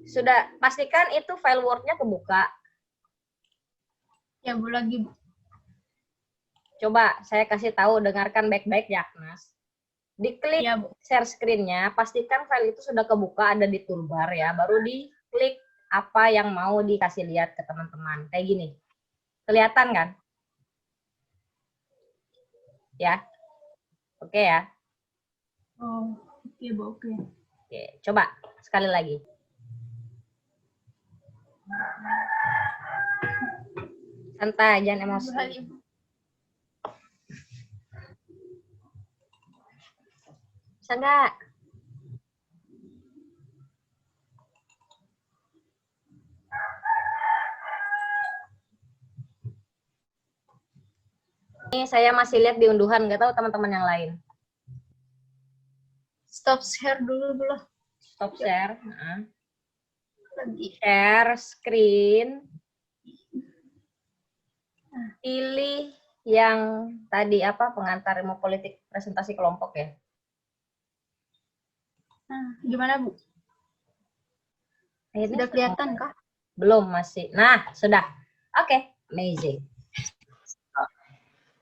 Sudah pastikan itu file Word-nya kebuka. Ya, Bu, lagi, Bu. Coba saya kasih tahu, dengarkan baik-baik ya, Agnes. Diklik Ya, Bu. share screen-nya, pastikan file itu sudah kebuka, ada di toolbar ya, baru diklik apa yang mau dikasih lihat ke teman-teman. Kayak gini. Kelihatan kan? Ya. Oke ya. Oh, oke, Bu, oke. Oke, coba sekali lagi. Santai, jangan emosi. Bisa nggak? Ini saya masih lihat di unduhan, nggak tahu teman-teman yang lain. Stop share dulu, Bu. Stop share. Lagi. Share screen. Pilih yang tadi apa, pengantar ilmu politik presentasi kelompok ya. Nah, gimana, Bu? Akhirnya Sudah kelihatan kah? Belum, masih. Nah, sudah. Oke, amazing.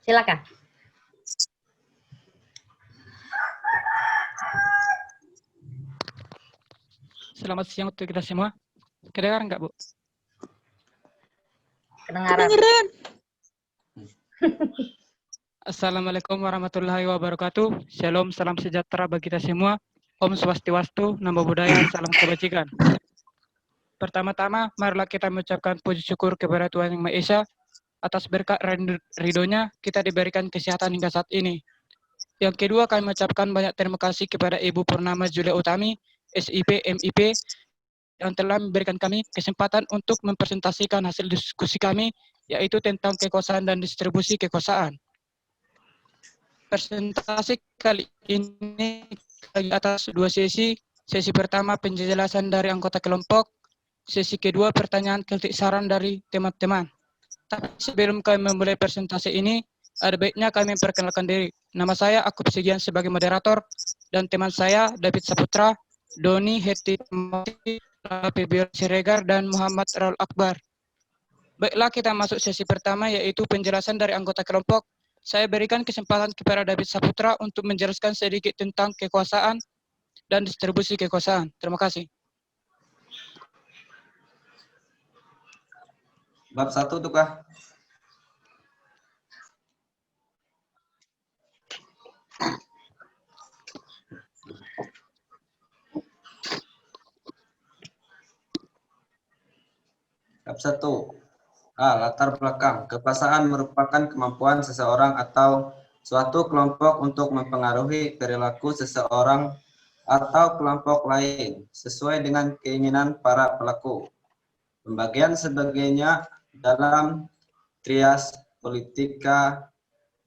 Silakan. Selamat siang untuk kita semua. Kedengaran nggak, Bu? Kedengaran. Assalamualaikum warahmatullahi wabarakatuh. Shalom, salam sejahtera bagi kita semua. Om Swastiwastu, Namo Buddhaya, salam kebajikan. Pertama-tama, marilah kita mengucapkan puji syukur kepada Tuhan Yang Maha Esa atas berkat ridho-Nya kita diberikan kesehatan hingga saat ini. Yang kedua, kami mengucapkan banyak terima kasih kepada Ibu Purnama Julia Utami, SIP, MIP, yang telah memberikan kami kesempatan untuk mempresentasikan hasil diskusi kami, yaitu tentang kekuasaan dan distribusi kekuasaan. Presentasi kali ini bagi atas dua sesi. Sesi pertama penjelasan dari anggota kelompok, sesi kedua pertanyaan kritik saran dari teman-teman. Tapi sebelum kami memulai presentasi ini, ada baiknya kami memperkenalkan diri. Nama saya Akub Sigian sebagai moderator, dan teman saya David Saputra, Doni Heti Pibior Siregar, dan Muhammad Raul Akbar. Baiklah, kita masuk sesi pertama, yaitu penjelasan dari anggota kelompok. Saya berikan kesempatan kepada David Saputra untuk menjelaskan sedikit tentang kekuasaan dan distribusi kekuasaan. Terima kasih. Bab 1 tuh kah? Bab 1. Latar belakang. Kekuasaan merupakan kemampuan seseorang atau suatu kelompok untuk mempengaruhi perilaku seseorang atau kelompok lain sesuai dengan keinginan para pelaku. Pembagian sebagainya dalam trias politika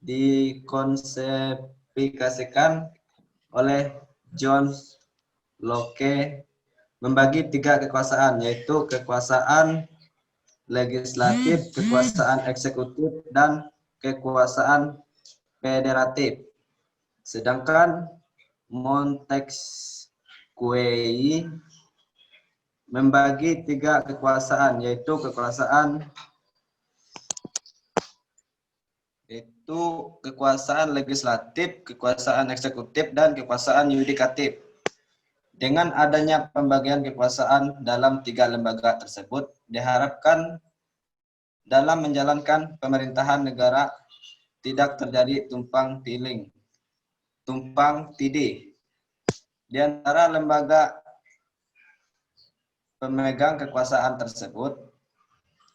dikonsepikasikan oleh John Locke membagi 3 kekuasaan, yaitu kekuasaan legislatif, kekuasaan eksekutif, dan kekuasaan federatif. Sedangkan Montesquieu membagi 3 kekuasaan, yaitu kekuasaan legislatif, kekuasaan eksekutif, dan kekuasaan yudikatif. Dengan adanya pembagian kekuasaan dalam 3 lembaga tersebut, diharapkan dalam menjalankan pemerintahan negara tidak terjadi tumpang tindih di antara lembaga pemegang kekuasaan tersebut,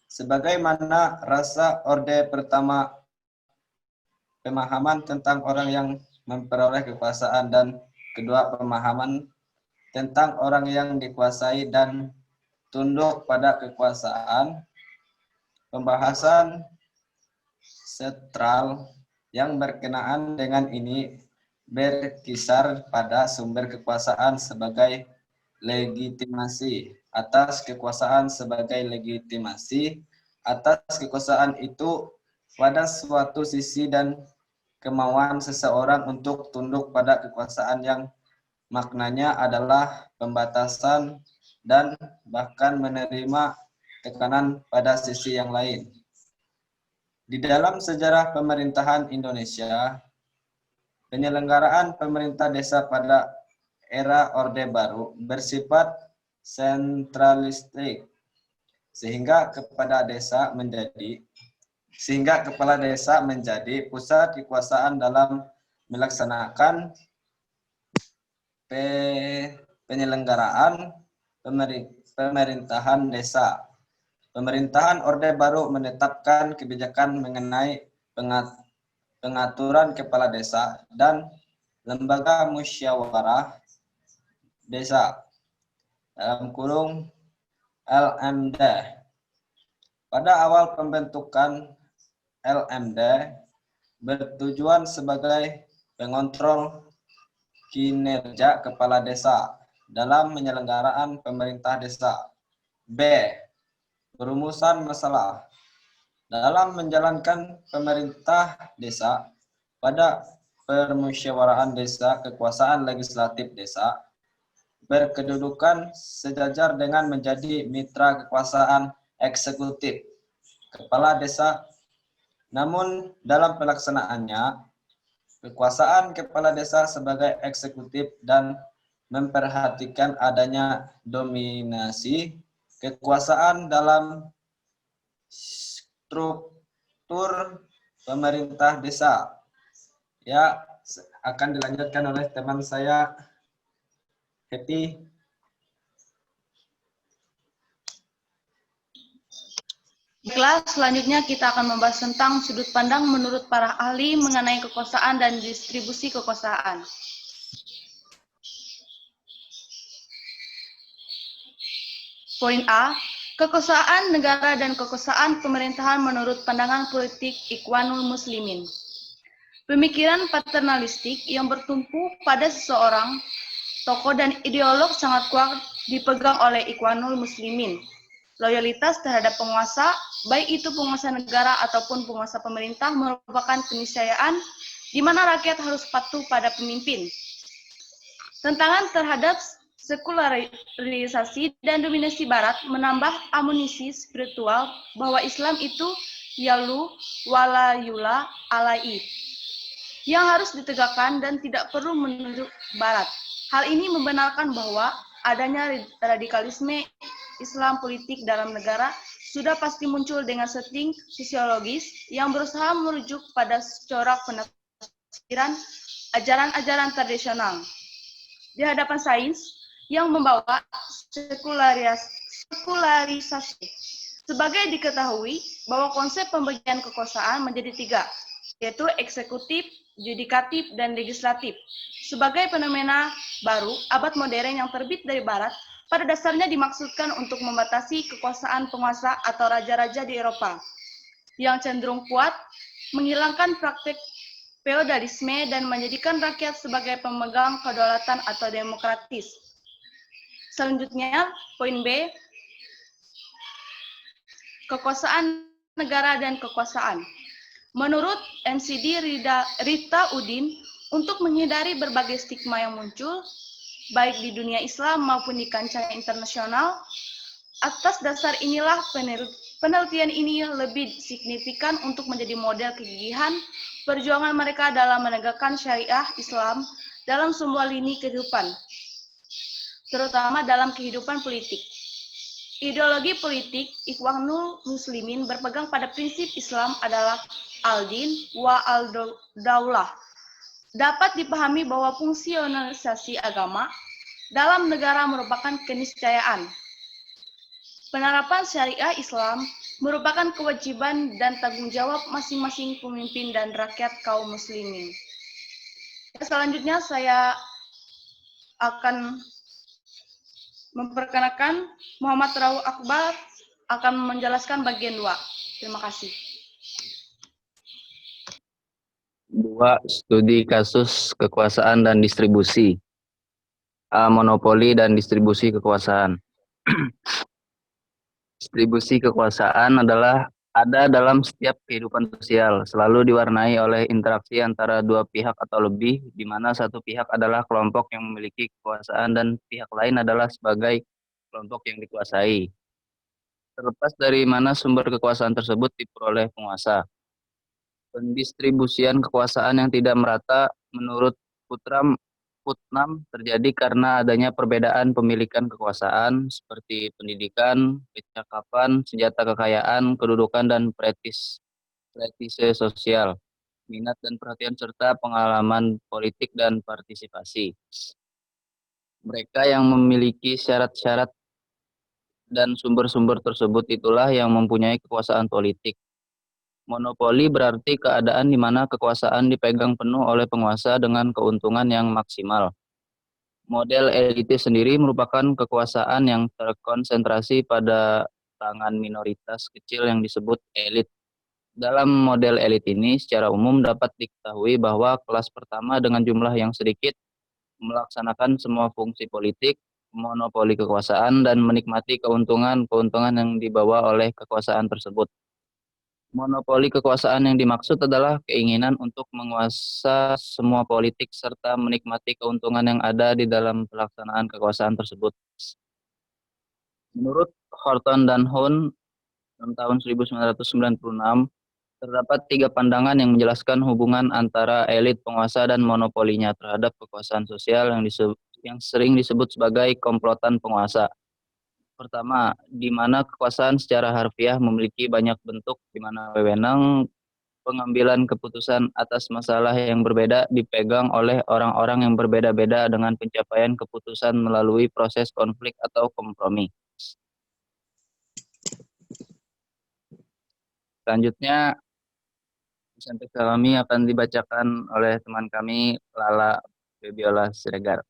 sebagaimana rasa orde pertama, pemahaman tentang orang yang memperoleh kekuasaan, dan kedua, pemahaman tentang orang yang dikuasai dan tunduk pada kekuasaan. Pembahasan sentral yang berkenaan dengan ini berkisar pada sumber kekuasaan sebagai legitimasi atas kekuasaan sebagai legitimasi atas kekuasaan itu pada suatu sisi, dan kemauan seseorang untuk tunduk pada kekuasaan yang maknanya adalah pembatasan dan bahkan menerima tekanan pada sisi yang lain. Di dalam sejarah pemerintahan Indonesia, penyelenggaraan pemerintah desa pada era Orde Baru bersifat sentralistik, sehingga kepala desa menjadi pusat kekuasaan dalam melaksanakan penyelenggaraan pemerintahan desa. Pemerintahan Orde Baru menetapkan kebijakan mengenai pengaturan kepala desa dan lembaga musyawarah desa dalam kurung LMD. Pada awal pembentukan LMD bertujuan sebagai pengontrol kinerja kepala desa dalam penyelenggaraan pemerintah desa. B. Perumusan masalah. Dalam menjalankan pemerintah desa, pada permusyawaraan desa, kekuasaan legislatif desa berkedudukan sejajar dengan menjadi mitra kekuasaan eksekutif kepala desa. Namun dalam pelaksanaannya, kekuasaan kepala desa sebagai eksekutif dan memperhatikan adanya dominasi kekuasaan dalam struktur pemerintah desa. Ya, akan dilanjutkan oleh teman saya, Happy. Baiklah, selanjutnya kita akan membahas tentang sudut pandang menurut para ahli mengenai kekuasaan dan distribusi kekuasaan. Poin A, kekuasaan negara dan kekuasaan pemerintahan menurut pandangan politik Ikhwanul Muslimin. Pemikiran paternalistik yang bertumpu pada seseorang, tokoh dan ideolog sangat kuat dipegang oleh Ikhwanul Muslimin. Loyalitas terhadap penguasa, baik itu penguasa negara ataupun penguasa pemerintah, merupakan keniscayaan di mana rakyat harus patuh pada pemimpin. Tantangan terhadap sekularisasi dan dominasi Barat menambah amunisi spiritual bahwa Islam itu yalu wala yula alai, yang harus ditegakkan dan tidak perlu menunjuk Barat. Hal ini membenarkan bahwa adanya radikalisme Islam politik dalam negara sudah pasti muncul dengan setting sosiologis yang berusaha merujuk pada corak penafsiran ajaran-ajaran tradisional di hadapan sains yang membawa sekularisasi. Sebagai diketahui bahwa konsep pembagian kekuasaan menjadi tiga, yaitu eksekutif, yudikatif, dan legislatif. Sebagai fenomena baru, abad modern yang terbit dari Barat, pada dasarnya dimaksudkan untuk membatasi kekuasaan penguasa atau raja-raja di Eropa, yang cenderung kuat, menghilangkan praktik feodalisme, dan menjadikan rakyat sebagai pemegang kedaulatan atau demokratis. Selanjutnya, poin B, kekuasaan negara dan kekuasaan. Menurut MCD Rita Udin, untuk menghindari berbagai stigma yang muncul, baik di dunia Islam maupun di kancah internasional, atas dasar inilah penelitian ini lebih signifikan untuk menjadi model kegigihan perjuangan mereka dalam menegakkan syariah Islam dalam semua lini kehidupan, terutama dalam kehidupan politik. Ideologi politik Ikhwanul Muslimin berpegang pada prinsip Islam adalah al-din wa al-daulah. Dapat dipahami bahwa fungsionalisasi agama dalam negara merupakan keniscayaan. Penerapan syariah Islam merupakan kewajiban dan tanggung jawab masing-masing pemimpin dan rakyat kaum muslimin. Selanjutnya saya akan memperkenalkan Muhammad Rauf Akbar akan menjelaskan bagian 2. Terima kasih. 2. Studi kasus kekuasaan dan distribusi. A. Monopoli dan distribusi kekuasaan. Distribusi kekuasaan ada dalam setiap kehidupan sosial, selalu diwarnai oleh interaksi antara dua pihak atau lebih, di mana satu pihak adalah kelompok yang memiliki kekuasaan dan pihak lain adalah sebagai kelompok yang dikuasai. Terlepas dari mana sumber kekuasaan tersebut diperoleh penguasa. Pendistribusian kekuasaan yang tidak merata menurut Putnam terjadi karena adanya perbedaan pemilikan kekuasaan seperti pendidikan, kecakapan, senjata kekayaan, kedudukan, dan prestishe sosial, minat dan perhatian, serta pengalaman politik dan partisipasi. Mereka yang memiliki syarat-syarat dan sumber-sumber tersebut itulah yang mempunyai kekuasaan politik. Monopoli berarti keadaan di mana kekuasaan dipegang penuh oleh penguasa dengan keuntungan yang maksimal. Model elitis sendiri merupakan kekuasaan yang terkonsentrasi pada tangan minoritas kecil yang disebut elit. Dalam model elit ini, secara umum dapat diketahui bahwa kelas pertama dengan jumlah yang sedikit melaksanakan semua fungsi politik, monopoli kekuasaan, dan menikmati keuntungan-keuntungan yang dibawa oleh kekuasaan tersebut. Monopoli kekuasaan yang dimaksud adalah keinginan untuk menguasai semua politik serta menikmati keuntungan yang ada di dalam pelaksanaan kekuasaan tersebut. Menurut Horton dan Hone tahun 1996, terdapat 3 pandangan yang menjelaskan hubungan antara elit penguasa dan monopolinya terhadap kekuasaan sosial yang sering disebut sebagai komplotan penguasa. Pertama, di mana kekuasaan secara harfiah memiliki banyak bentuk, di mana wewenang pengambilan keputusan atas masalah yang berbeda dipegang oleh orang-orang yang berbeda-beda dengan pencapaian keputusan melalui proses konflik atau kompromi. Selanjutnya, Santi Salami akan dibacakan oleh teman kami, Lala Febiola Siregar.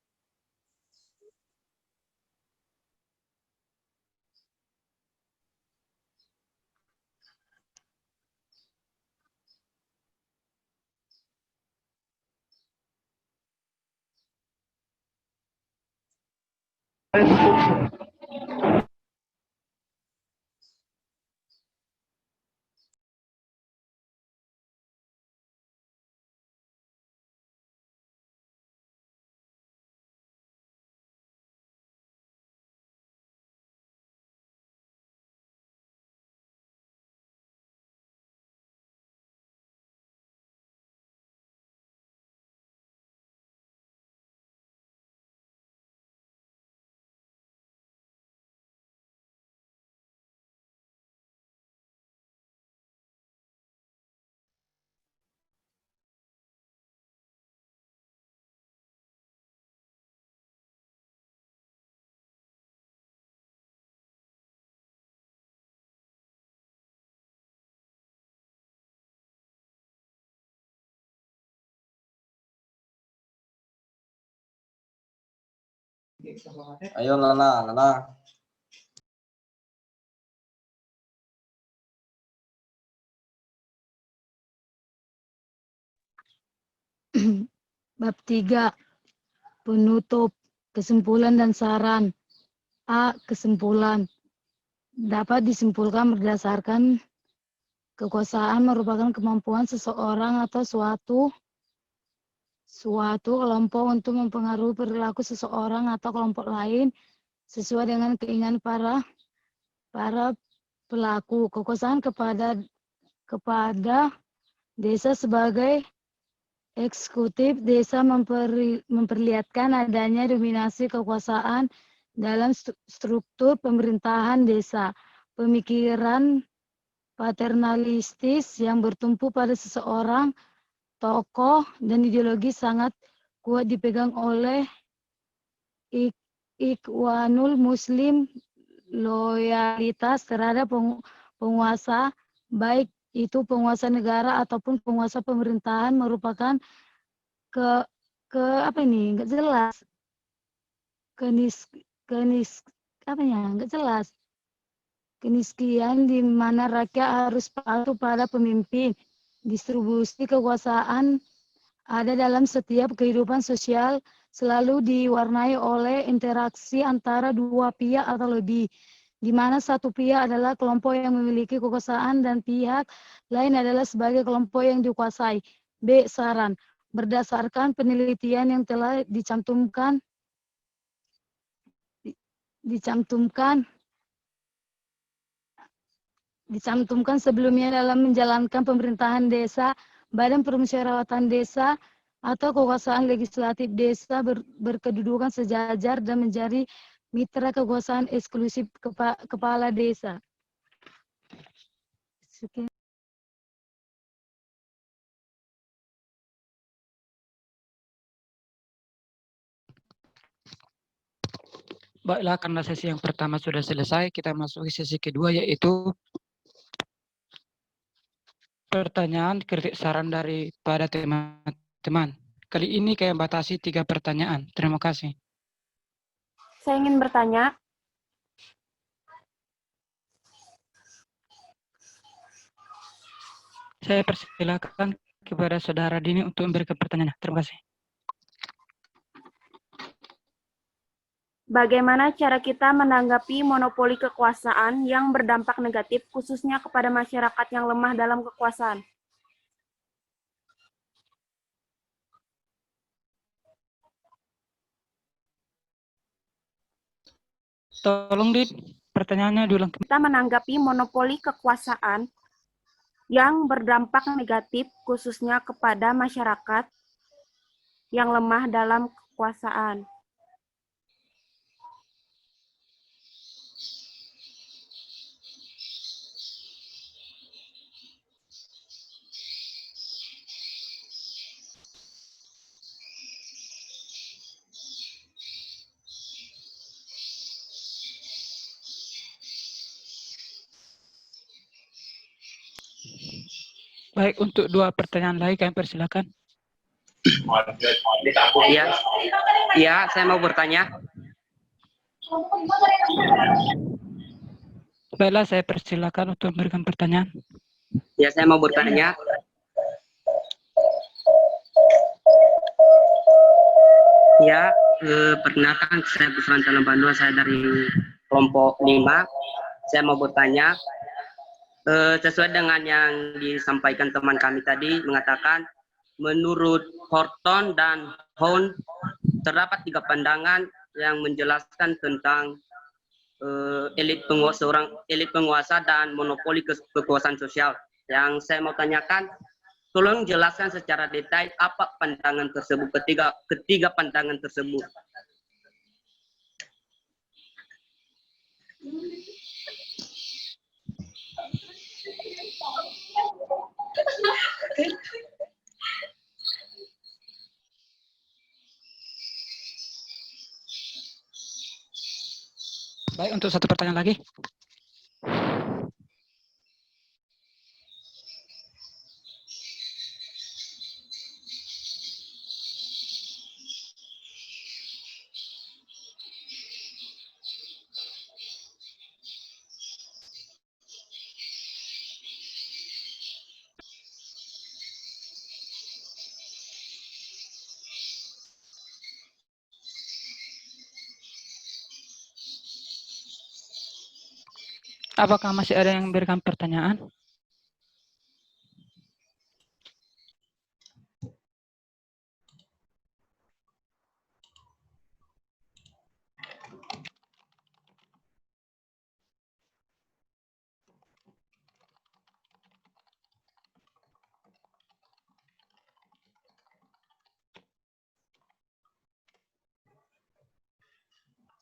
Ayo Lala. Bab 3. Penutup, kesimpulan dan saran. A. Kesimpulan. Dapat disimpulkan berdasarkan kekuasaan merupakan kemampuan seseorang atau suatu kelompok untuk mempengaruhi perilaku seseorang atau kelompok lain sesuai dengan keinginan para pelaku. Kekuasaan kepada desa sebagai eksekutif desa memperlihatkan adanya dominasi kekuasaan dalam struktur pemerintahan desa. Pemikiran paternalistis yang bertumpu pada seseorang tokoh dan ideologi sangat kuat dipegang oleh Ikhwanul Muslim. Loyalitas terhadap penguasa, baik itu penguasa negara ataupun penguasa pemerintahan, merupakan nggak jelas, keniskian di mana rakyat harus patuh pada pemimpin. Distribusi kekuasaan ada dalam setiap kehidupan sosial, selalu diwarnai oleh interaksi antara dua pihak atau lebih, di mana satu pihak adalah kelompok yang memiliki kekuasaan dan pihak lain adalah sebagai kelompok yang dikuasai. B. Saran. Berdasarkan penelitian yang telah dicantumkan dicantumkan sebelumnya dalam menjalankan pemerintahan desa, badan permusyawaratan desa, atau kekuasaan legislatif desa berkedudukan sejajar dan menjadi mitra kekuasaan eksklusif kepala desa. Sekian. Baiklah, karena sesi yang pertama sudah selesai, kita masuk ke sesi kedua, yaitu pertanyaan kritik saran daripada teman-teman. Kali ini kami batasi 3 pertanyaan. Terima kasih. Saya ingin bertanya, Saya persilakan kepada Saudara Dini untuk memberikan pertanyaan. Terima kasih. bagaimana cara kita menanggapi monopoli kekuasaan yang berdampak negatif khususnya kepada masyarakat yang lemah dalam kekuasaan? Tolong, Dit, pertanyaannya diulang. Kita menanggapi monopoli kekuasaan yang berdampak negatif khususnya kepada masyarakat yang lemah dalam kekuasaan. Baik, untuk 2 pertanyaan lagi kami persilakan. Ya, saya mau bertanya. Baiklah, saya persilakan untuk memberikan pertanyaan. Ya, saya mau bertanya. Ya, perkenalkan saya Gusman Talon Bandua, saya dari kelompok 5. Saya mau bertanya, sesuai dengan yang disampaikan teman kami tadi, mengatakan menurut Horton dan Houn terdapat 3 pandangan yang menjelaskan tentang elit penguasa dan monopoli kekuasaan sosial. Yang saya mau tanyakan, tolong jelaskan secara detail apa pandangan tersebut, ketiga pandangan tersebut. Baik, untuk 1 pertanyaan lagi. Apakah masih ada yang memberikan pertanyaan?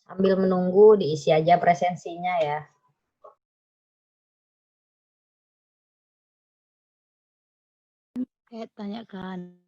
Sambil menunggu diisi aja presensinya ya. Tanyakan.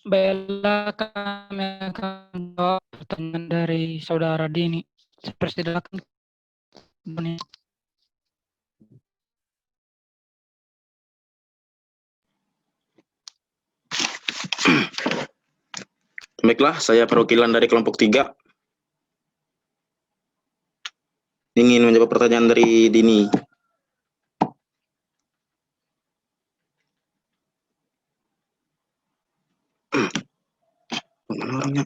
Baiklah, kami akan jawab pertanyaan dari saudara Dini. Persilakan. Boni. Baiklah, saya perwakilan dari kelompok 3. Ingin menjawab pertanyaan dari Dini. Mana orangnya?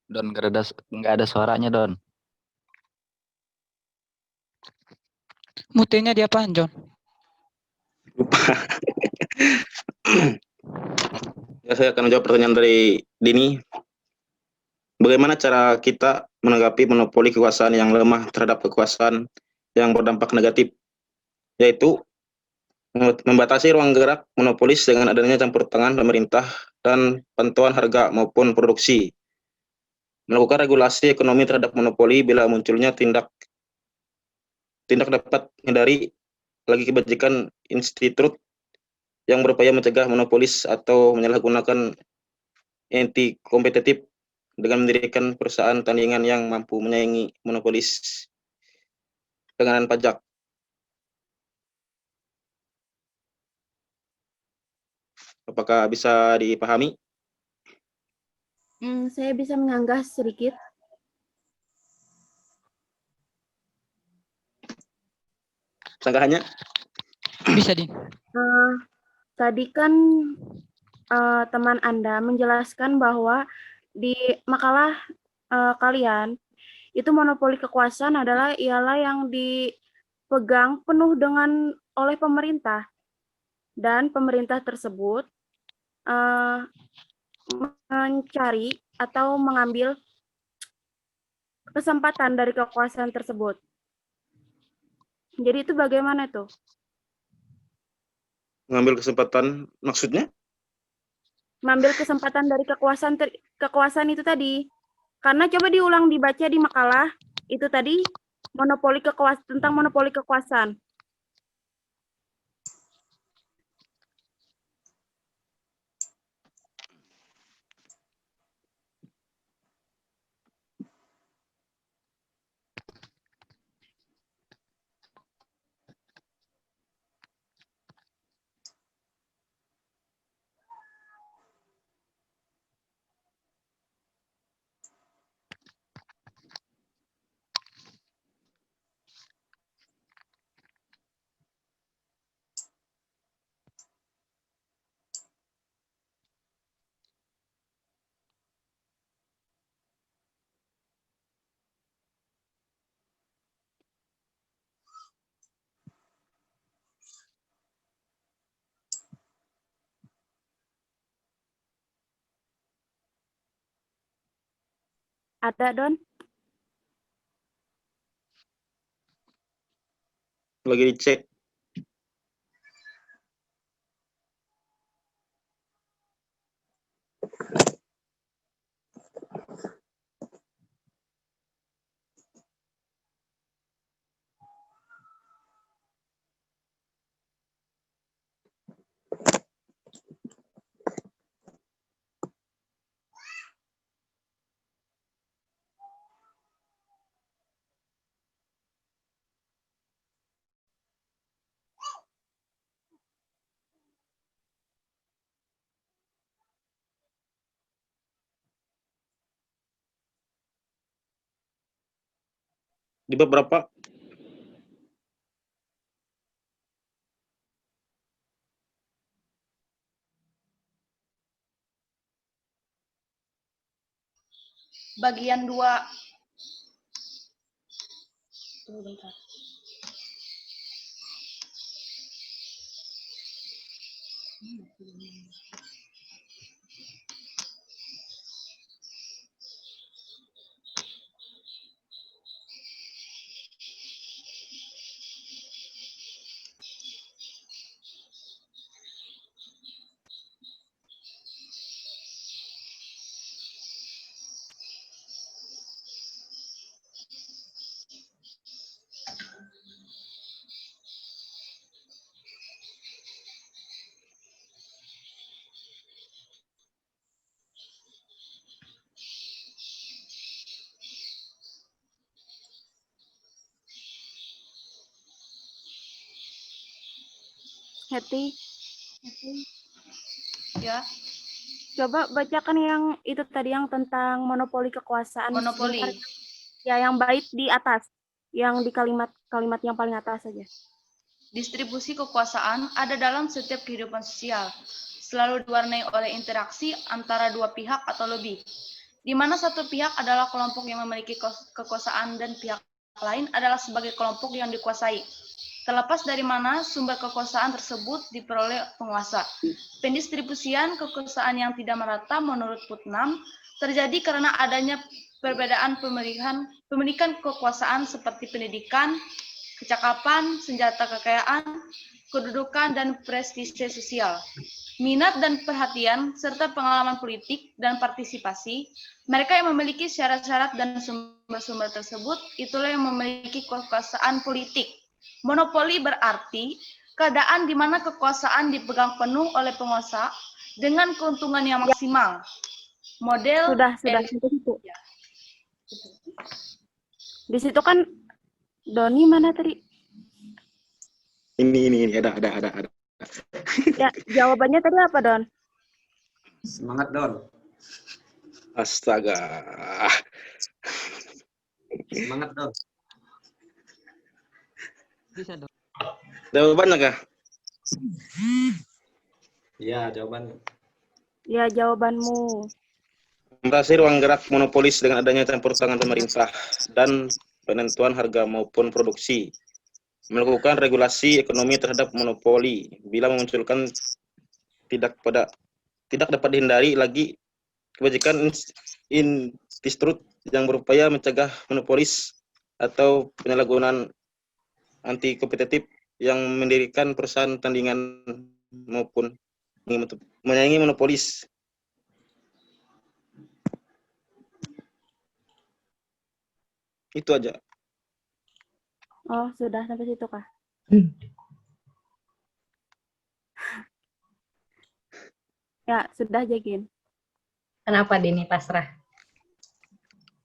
Don, nggak ada suaranya, Don. Mutenya di apaan, John? Lupa. Ya, saya akan menjawab pertanyaan dari Dini. Bagaimana cara kita menanggapi monopoli kekuasaan yang lemah terhadap kekuasaan yang berdampak negatif, yaitu membatasi ruang gerak monopolis dengan adanya campur tangan pemerintah dan pantauan harga maupun produksi, melakukan regulasi ekonomi terhadap monopoli bila munculnya tindak dapat menghindari lagi kebajikan institut yang berupaya mencegah monopolis atau menyalahgunakan anti kompetitif dengan mendirikan perusahaan tandingan yang mampu menyaingi monopolis. Pengenalan pajak. Apakah bisa dipahami? Saya bisa menyanggah sedikit. Sanggahannya? Bisa, Din. Tadi kan teman Anda menjelaskan bahwa di makalah kalian itu monopoli kekuasaan ialah yang dipegang penuh dengan oleh pemerintah, dan pemerintah tersebut mencari atau mengambil kesempatan dari kekuasaan tersebut. Jadi itu bagaimana tuh? Mengambil kesempatan maksudnya? Mengambil kesempatan dari kekuasaan itu tadi. Karena coba diulang dibaca di makalah itu tadi tentang monopoli kekuasaan. Ada, Don? Lagi dicek. Di bab berapa? Bagian 2. Tunggu bentar. Heti, Ya, coba bacakan yang itu tadi yang tentang monopoli kekuasaan monopoli. sebentar. Ya, yang bait di atas. Yang di kalimat yang paling atas saja. Distribusi kekuasaan ada dalam setiap kehidupan sosial, selalu diwarnai oleh interaksi antara dua pihak atau lebih, di mana satu pihak adalah kelompok yang memiliki kekuasaan dan pihak lain adalah sebagai kelompok yang dikuasai. Terlepas dari mana sumber kekuasaan tersebut diperoleh penguasa. Pendistribusian kekuasaan yang tidak merata menurut Putnam terjadi karena adanya perbedaan pemilikan kekuasaan seperti pendidikan, kecakapan, senjata kekayaan, kedudukan, dan prestise sosial. Minat dan perhatian, serta pengalaman politik dan partisipasi, mereka yang memiliki syarat-syarat dan sumber-sumber tersebut, itulah yang memiliki kekuasaan politik. Monopoli berarti keadaan di mana kekuasaan dipegang penuh oleh penguasa dengan keuntungan yang maksimal. Model Sudah sampai situ. Di situ kan Doni mana tadi? Ini ada. Ya, jawabannya tadi apa, Don? Semangat, Don. Astaga. Semangat, Don. Bisa dong. Jawabannya kah? Ya, jawabannya. Ya, jawabanmu. Membatasi ruang gerak monopolis dengan adanya campur tangan pemerintah dan penentuan harga maupun produksi. Melakukan regulasi ekonomi terhadap monopoli bila memunculkan tidak dapat dihindari lagi kebijakan institut yang berupaya mencegah monopolis atau penyalahgunaan anti kompetitif yang mendirikan perusahaan tandingan maupun menyaingi monopolis. Itu aja. Oh, sudah sampai situ kah? Ya, sudah, Jagin. Kenapa Dini pasrah?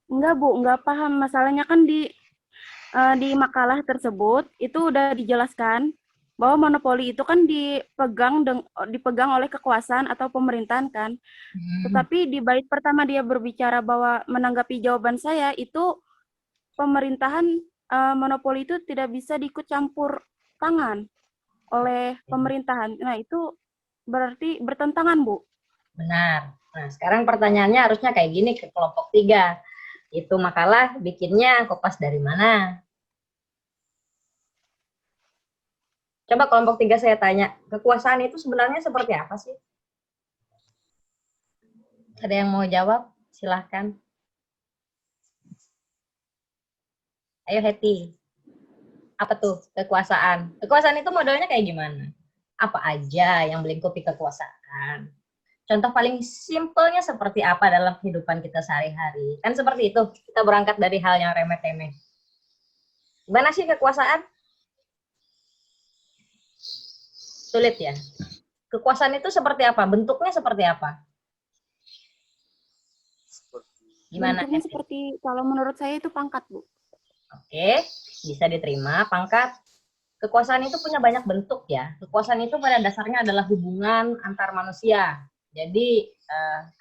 Enggak, Bu, enggak paham. Masalahnya kan di makalah tersebut itu udah dijelaskan bahwa monopoli itu kan dipegang oleh kekuasaan atau pemerintahan kan. Tetapi di bait pertama dia berbicara bahwa menanggapi jawaban saya itu pemerintahan monopoli itu tidak bisa diikut campur tangan oleh pemerintahan. Nah, itu berarti bertentangan, Bu. Benar. Nah, sekarang pertanyaannya harusnya kayak gini ke kelompok 3. Itu makalah bikinnya kopas dari mana? Coba kelompok 3 saya tanya, kekuasaan itu sebenarnya seperti apa sih? Ada yang mau jawab? Silahkan. Ayo Heti. Apa tuh kekuasaan? Kekuasaan itu modelnya kayak gimana? Apa aja yang melingkupi kekuasaan? Contoh paling simpelnya seperti apa dalam kehidupan kita sehari-hari? Kan seperti itu, kita berangkat dari hal yang remeh-temeh. Gimana sih kekuasaan? Sulit ya? Kekuasaan itu seperti apa? Bentuknya seperti apa? Gimana? Bentuknya seperti, kalau menurut saya itu pangkat, Bu. Oke, bisa diterima pangkat. Kekuasaan itu punya banyak bentuk ya. Kekuasaan itu pada dasarnya adalah hubungan antar manusia. Jadi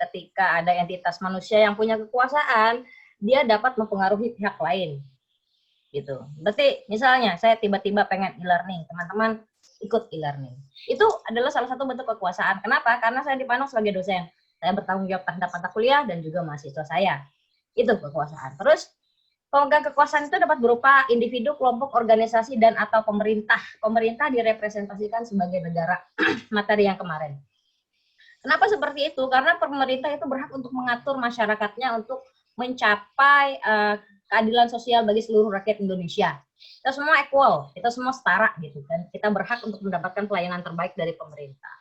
ketika ada entitas manusia yang punya kekuasaan, dia dapat mempengaruhi pihak lain. Gitu. Berarti misalnya saya tiba-tiba pengen e-learning, teman-teman ikut e-learning. Itu adalah salah satu bentuk kekuasaan. Kenapa? Karena saya dipandang sebagai dosen. Saya bertanggung jawab terhadap mata kuliah dan juga mahasiswa saya. Itu kekuasaan. Terus pemegang kekuasaan itu dapat berupa individu, kelompok, organisasi, dan atau pemerintah. Pemerintah direpresentasikan sebagai negara. Materi yang kemarin. Kenapa seperti itu? Karena pemerintah itu berhak untuk mengatur masyarakatnya untuk mencapai keadilan sosial bagi seluruh rakyat Indonesia. Kita semua equal, kita semua setara gitu kan. Kita berhak untuk mendapatkan pelayanan terbaik dari pemerintah.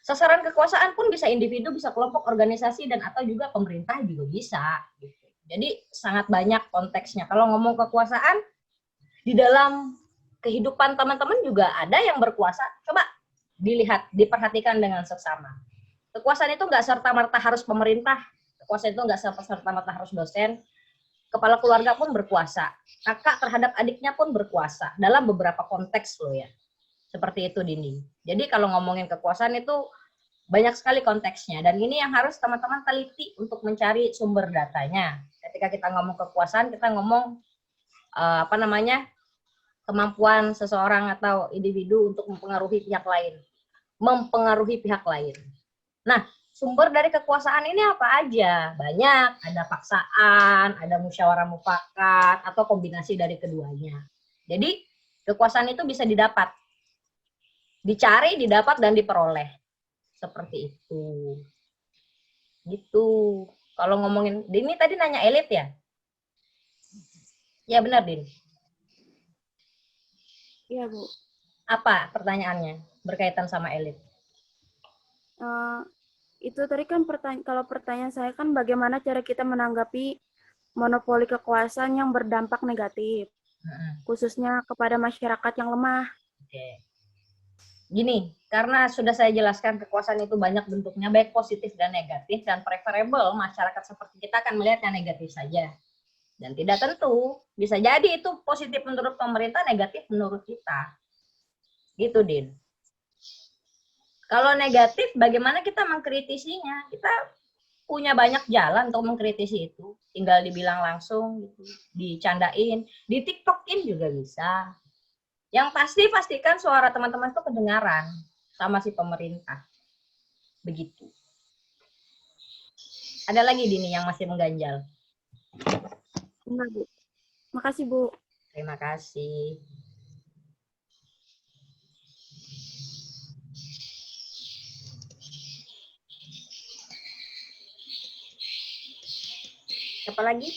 Sasaran kekuasaan pun bisa individu, bisa kelompok, organisasi, dan atau juga pemerintah juga bisa. Gitu. Jadi sangat banyak konteksnya. Kalau ngomong kekuasaan, di dalam kehidupan teman-teman juga ada yang berkuasa. Coba dilihat, diperhatikan dengan seksama. Kekuasaan itu nggak serta-merta harus pemerintah. Kekuasaan itu nggak serta-merta harus dosen. Kepala keluarga pun berkuasa. Kakak terhadap adiknya pun berkuasa. Dalam beberapa konteks loh ya. Seperti itu Dini. Jadi kalau ngomongin kekuasaan itu banyak sekali konteksnya. Dan ini yang harus teman-teman teliti untuk mencari sumber datanya. Ketika kita ngomong kekuasaan, kita ngomong kemampuan seseorang atau individu untuk mempengaruhi pihak lain. Mempengaruhi pihak lain. Nah, sumber dari kekuasaan ini apa aja? Banyak, ada paksaan, ada musyawarah mufakat, atau kombinasi dari keduanya. Jadi, kekuasaan itu bisa didapat. Dicari, didapat, dan diperoleh. Seperti itu. Gitu. Kalau ngomongin, Dini tadi nanya elit ya? Ya benar, Din. Iya, Bu. Apa pertanyaannya berkaitan sama elit? Itu tadi kan kalau pertanyaan saya kan bagaimana cara kita menanggapi monopoli kekuasaan yang berdampak negatif, khususnya kepada masyarakat yang lemah. Oke. Gini, karena sudah saya jelaskan kekuasaan itu banyak bentuknya, baik positif dan negatif, dan preferable masyarakat seperti kita akan melihat yang negatif saja. Dan tidak tentu, bisa jadi itu positif menurut pemerintah, negatif menurut kita. Gitu, Din. Kalau negatif, bagaimana kita mengkritisinya? Kita punya banyak jalan untuk mengkritisi itu. Tinggal dibilang langsung, gitu. Dicandain, di TikTokin juga bisa. Yang pasti, pastikan suara teman-teman itu kedengaran sama si pemerintah. Begitu. Ada lagi, Dini, yang masih mengganjal? Enggak, Bu. Makasih, Bu. Terima kasih. Apa lagi?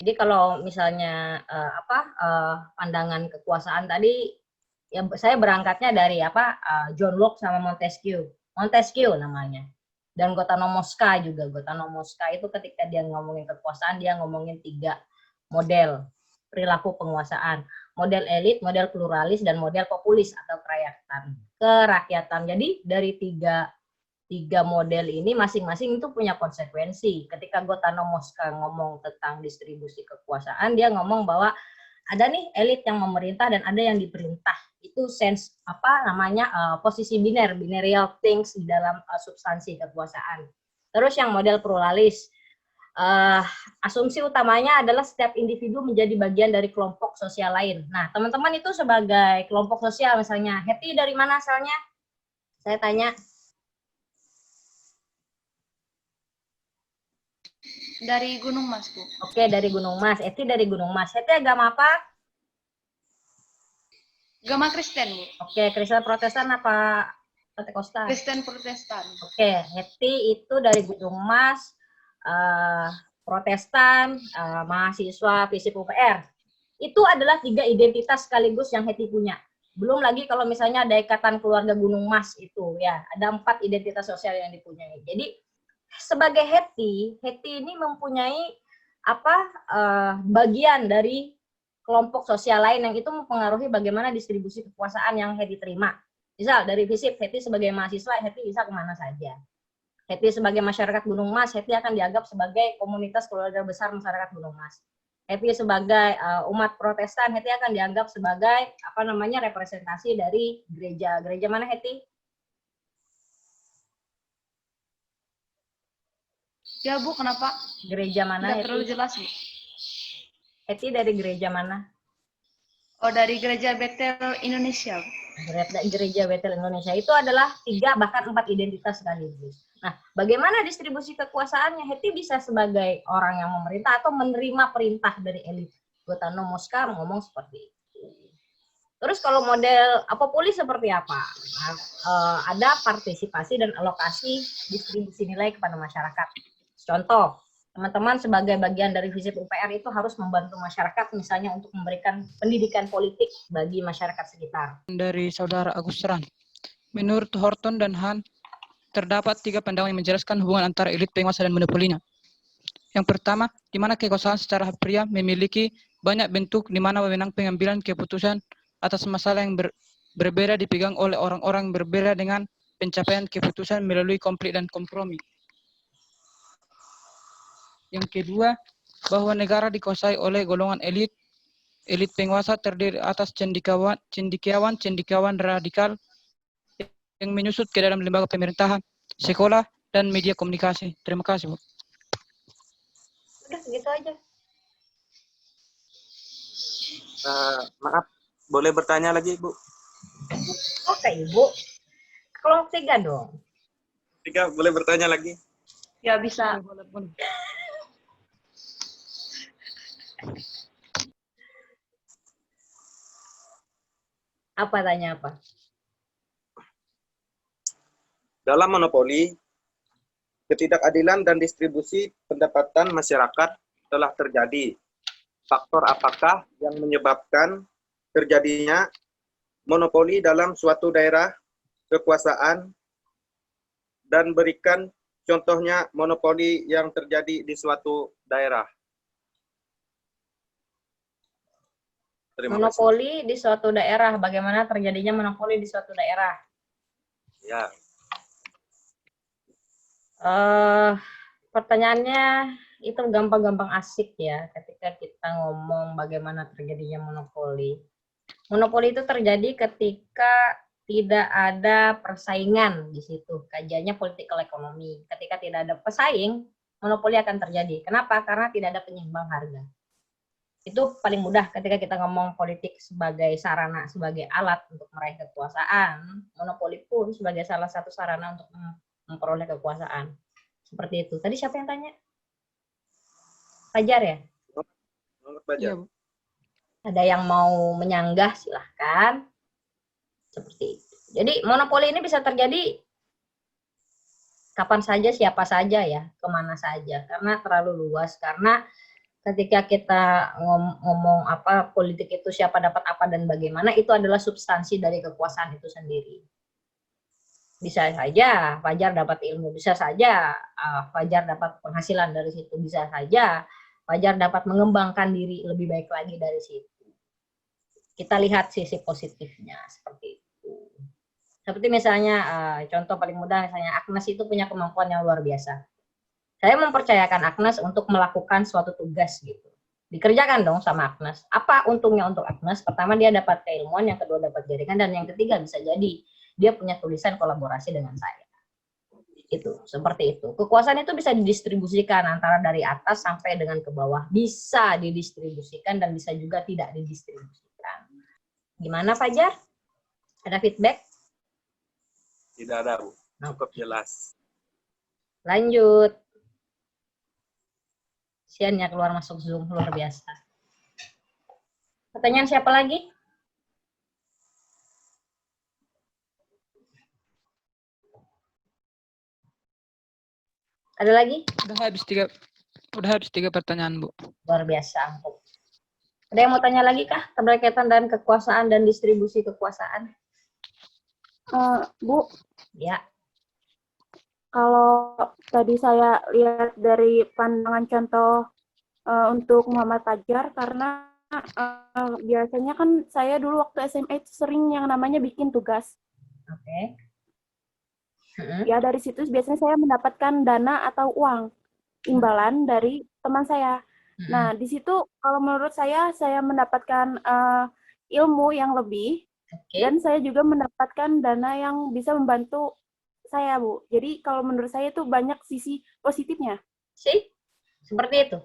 Jadi kalau misalnya pandangan kekuasaan tadi, ya saya berangkatnya dari John Locke sama Montesquieu. Montesquieu namanya. Dan Gautama Mosca juga. Gautama Mosca itu ketika dia ngomongin kekuasaan, dia ngomongin 3 model perilaku penguasaan. Model elit, model pluralis, dan model populis atau kerakyatan. Jadi dari tiga model ini masing-masing itu punya konsekuensi. Ketika Gautama Mosca ngomong tentang distribusi kekuasaan, dia ngomong bahwa Ada nih elit yang memerintah dan ada yang diperintah. Itu sense posisi binarial things di dalam substansi kekuasaan. Terus yang model pluralis, asumsi utamanya adalah setiap individu menjadi bagian dari kelompok sosial lain. Nah, teman-teman itu sebagai kelompok sosial, misalnya Hetty dari mana asalnya? Saya tanya. Dari Gunung Mas, Bu. Oke, dari Gunung Mas. Hetty dari Gunung Mas. Hetty agama apa? Agama Kristen, Bu. Oke, Kristen Protestan apa Pentakosta? Kristen Protestan. Oke, Hetty itu dari Gunung Mas, Protestan, mahasiswa FISIP UPR. Itu adalah 3 identitas sekaligus yang Hetty punya. Belum lagi kalau misalnya ada ikatan keluarga Gunung Mas itu ya, ada 4 identitas sosial yang dipunyai. Jadi sebagai Hetty ini mempunyai bagian dari kelompok sosial lain yang itu mempengaruhi bagaimana distribusi kekuasaan yang Hetty terima. Misal dari FISIP, Hetty sebagai mahasiswa, Hetty bisa kemana saja. Hetty sebagai masyarakat Gunung Mas, Hetty akan dianggap sebagai komunitas keluarga besar masyarakat Gunung Mas. Hetty sebagai umat Protestan, Hetty akan dianggap sebagai representasi dari gereja. Gereja mana Hetty? Ya, Bu, kenapa? Gereja mana? Tidak terlalu jelas, Bu. Hetty dari gereja mana? Oh, dari Gereja Betel Indonesia, Bu. Gereja Betel Indonesia itu adalah 3 bahkan 4 identitas sekaligus. Nah, bagaimana distribusi kekuasaannya? Hetty bisa sebagai orang yang memerintah atau menerima perintah dari elit. Gaetano Mosca ngomong seperti itu. Terus kalau model Apopoli seperti apa? Nah, ada partisipasi dan alokasi distribusi nilai kepada masyarakat. Contoh, teman-teman sebagai bagian dari FISIP UPR itu harus membantu masyarakat misalnya untuk memberikan pendidikan politik bagi masyarakat sekitar. Dari Saudara Agus Ran. Menurut Horton dan Han, terdapat 3 pandangan yang menjelaskan hubungan antara elit penguasa dan monopolinya. Yang pertama, di mana kekuasaan secara pria memiliki banyak bentuk di mana wewenang pengambilan keputusan atas masalah yang berbeda dipegang oleh orang-orang berbeda dengan pencapaian keputusan melalui konflik dan kompromi. Yang kedua, bahwa negara dikuasai oleh golongan elit. Elit penguasa terdiri atas cendekiawan radikal yang menyusut ke dalam lembaga pemerintahan, sekolah, dan media komunikasi. Terima kasih, Bu. Udah, gitu aja. Maaf, boleh bertanya lagi, Bu? Oke, Ibu. Kelompok 3 dong. 3, boleh bertanya lagi? Ya, bisa. Boleh. Apa tanya apa? Dalam monopoli, ketidakadilan dan distribusi pendapatan masyarakat telah terjadi. Faktor apakah yang menyebabkan terjadinya monopoli dalam suatu daerah kekuasaan, dan berikan contohnya monopoli yang terjadi di suatu daerah. Monopoli di suatu daerah. Bagaimana terjadinya monopoli di suatu daerah? Ya. Pertanyaannya itu gampang-gampang asik ya ketika kita ngomong bagaimana terjadinya monopoli. Monopoli itu terjadi ketika tidak ada persaingan di situ. Kajiannya political economy. Ketika tidak ada pesaing, monopoli akan terjadi. Kenapa? Karena tidak ada penyeimbang harga. Itu paling mudah ketika kita ngomong politik sebagai sarana, sebagai alat untuk meraih kekuasaan. Monopoli pun sebagai salah satu sarana untuk memperoleh kekuasaan. Seperti itu. Tadi siapa yang tanya? Fajar ya? Fajar. Ada yang mau menyanggah, silahkan. Seperti itu. Jadi monopoli ini bisa terjadi kapan saja, siapa saja ya, kemana saja. Karena terlalu luas. Karena ketika kita ngomong apa politik itu siapa dapat apa dan bagaimana, itu adalah substansi dari kekuasaan itu sendiri. Bisa saja Fajar dapat ilmu, bisa saja Fajar dapat penghasilan dari situ, bisa saja Fajar dapat mengembangkan diri lebih baik lagi dari situ. Kita lihat sisi positifnya seperti itu. Seperti misalnya contoh paling mudah, misalnya Agnes itu punya kemampuan yang luar biasa. Saya mempercayakan Agnes untuk melakukan suatu tugas gitu. Dikerjakan dong sama Agnes. Apa untungnya untuk Agnes? Pertama, dia dapat keilmuan, yang kedua dapat jaringan, dan yang ketiga bisa jadi dia punya tulisan kolaborasi dengan saya. Itu, seperti itu. Kekuasaan itu bisa didistribusikan antara dari atas sampai dengan ke bawah. Bisa didistribusikan dan bisa juga tidak didistribusikan. Gimana Fajar? Ada feedback? Tidak ada, Bu. Cukup jelas. Lanjut. Sian ya keluar masuk Zoom, luar biasa. Pertanyaan siapa lagi? Ada lagi? Udah habis tiga pertanyaan, Bu. Luar biasa. Ada yang mau tanya lagi kah berkaitan dengan kekuasaan dan distribusi kekuasaan? Bu, Ya. kalau tadi saya lihat dari pandangan contoh untuk Muhammad Fajar, karena biasanya kan saya dulu waktu SMA itu sering yang namanya bikin tugas. Oke. Ya, dari situ biasanya saya mendapatkan dana atau uang imbalan dari teman saya. Nah, di situ kalau menurut saya mendapatkan ilmu yang lebih, dan saya juga mendapatkan dana yang bisa membantu saya, Bu. Jadi kalau menurut saya itu banyak sisi positifnya. Sih, seperti itu.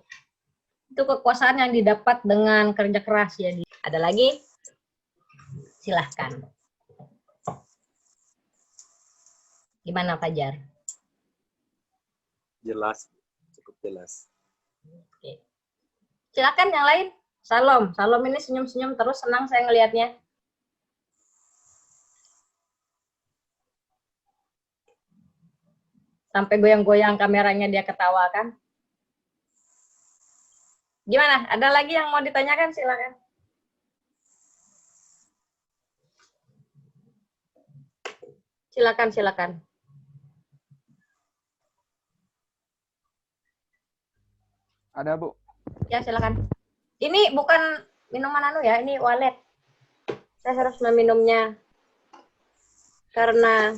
Itu kekuasaan yang didapat dengan kerja keras ya. Ada lagi? Silahkan. Gimana Fajar? Jelas, cukup jelas. Oke. Silakan yang lain. Salom. Salom ini senyum-senyum terus, senang saya ngelihatnya. Sampai goyang-goyang kameranya dia ketawa kan. Gimana? Ada lagi yang mau ditanyakan? Silakan. Silakan. Ada, Bu. Ya, silakan. Ini bukan minuman anu ya, ini walet. Saya harus meminumnya karena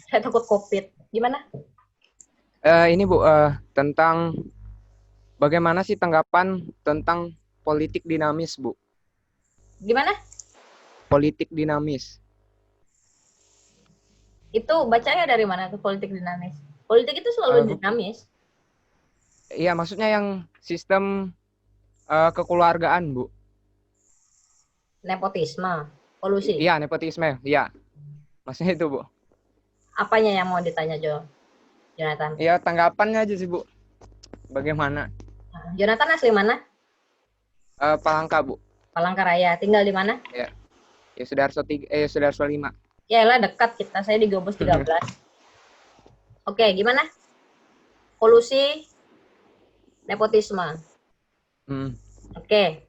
saya takut COVID. Gimana? Ini Bu, tentang bagaimana sih tanggapan tentang politik dinamis, Bu? Gimana? Politik dinamis. Itu bacanya dari mana tuh politik dinamis? Politik itu selalu dinamis. Iya, maksudnya yang sistem kekeluargaan, Bu. Nepotisme, kolusi. Iya, nepotisme. Iya. Maksudnya itu, Bu. Apanya yang mau ditanya, Jonathan? Iya, tanggapannya aja sih, Bu. Bagaimana? Jonathan asli mana? Palangka, Bu. Palangkaraya. Tinggal di mana? Ya. Sudarso 5. Ya lah, dekat kita. Saya di Gobus 13. Oke, gimana? Kolusi, nepotisme. Oke.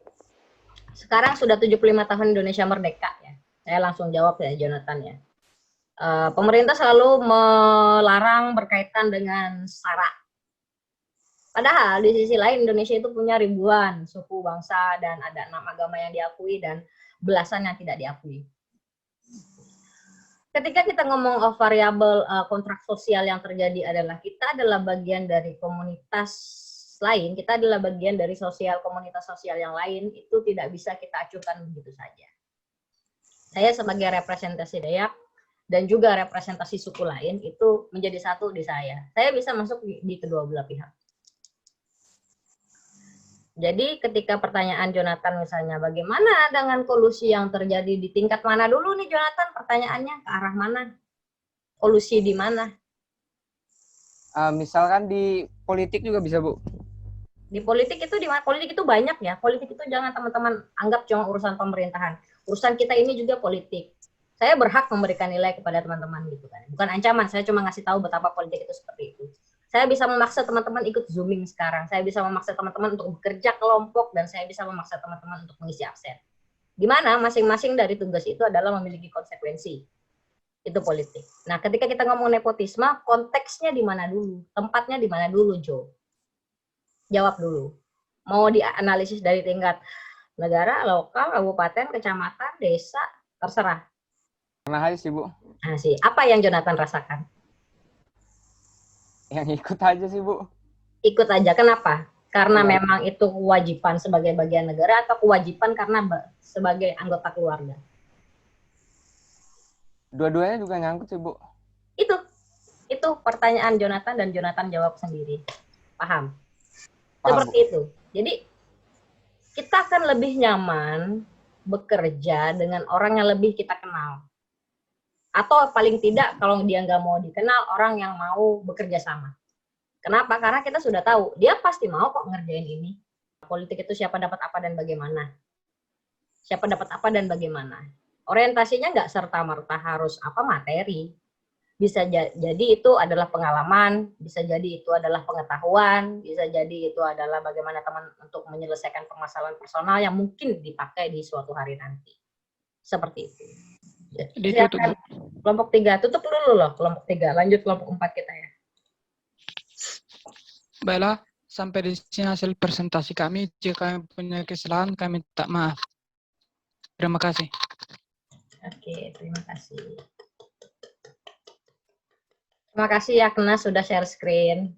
Sekarang sudah 75 tahun Indonesia merdeka ya. Saya langsung jawab ya, Jonathan ya. Pemerintah selalu melarang berkaitan dengan SARA. Padahal di sisi lain Indonesia itu punya ribuan suku, bangsa, dan ada 6 agama yang diakui dan belasan yang tidak diakui. Ketika kita ngomong variabel kontrak sosial yang terjadi adalah kita adalah bagian dari komunitas lain, kita adalah bagian dari komunitas sosial yang lain, itu tidak bisa kita acuhkan begitu saja. Saya sebagai representasi Dayak dan juga representasi suku lain itu menjadi satu di saya. Saya bisa masuk di kedua belah pihak. Jadi ketika pertanyaan Jonathan misalnya, bagaimana dengan kolusi yang terjadi di tingkat mana dulu nih Jonathan? Pertanyaannya ke arah mana? Kolusi di mana? Misalkan di politik juga bisa, Bu. Di politik itu di mana? Politik itu banyak ya. Politik itu jangan teman-teman anggap cuma urusan pemerintahan. Urusan kita ini juga politik. Saya berhak memberikan nilai kepada teman-teman gitu kan. Bukan ancaman, saya cuma ngasih tahu betapa politik itu seperti itu. Saya bisa memaksa teman-teman ikut Zooming sekarang. Saya bisa memaksa teman-teman untuk bekerja kelompok dan saya bisa memaksa teman-teman untuk mengisi absen. Di mana masing-masing dari tugas itu adalah memiliki konsekuensi. Itu politik. Nah, ketika kita ngomong nepotisme, konteksnya di mana dulu? Tempatnya di mana dulu, Jo? Jawab dulu. Mau dianalisis dari tingkat negara, lokal, kabupaten, kecamatan, desa, terserah. Pernah aja sih, Bu. Nah, apa yang Jonathan rasakan? Yang ikut aja sih, Bu. Ikut aja. Kenapa? karena memang itu kewajiban sebagai bagian negara atau kewajiban karena sebagai anggota keluarga? Dua-duanya juga nyangkut sih, Bu. Itu pertanyaan Jonathan dan Jonathan jawab sendiri. Paham? Paham, Seperti itu. Jadi kita akan lebih nyaman bekerja dengan orang yang lebih kita kenal. Atau paling tidak kalau dia nggak mau dikenal, orang yang mau bekerja sama. Kenapa? Karena kita sudah tahu, dia pasti mau kok ngerjain ini. Politik itu siapa dapat apa dan bagaimana. Siapa dapat apa dan bagaimana. Orientasinya nggak serta-merta harus apa materi. Bisa jadi itu adalah pengalaman, bisa jadi itu adalah pengetahuan, bisa jadi itu adalah bagaimana teman untuk menyelesaikan permasalahan personal yang mungkin dipakai di suatu hari nanti. Seperti itu. Silakan kelompok 3, tutup dulu loh kelompok 3, lanjut kelompok 4 kita ya. Baiklah, sampai di sini hasil presentasi kami. Jika kami punya kesalahan, kami minta maaf. Terima kasih. Oke, terima kasih. Terima kasih ya Kena sudah share screen.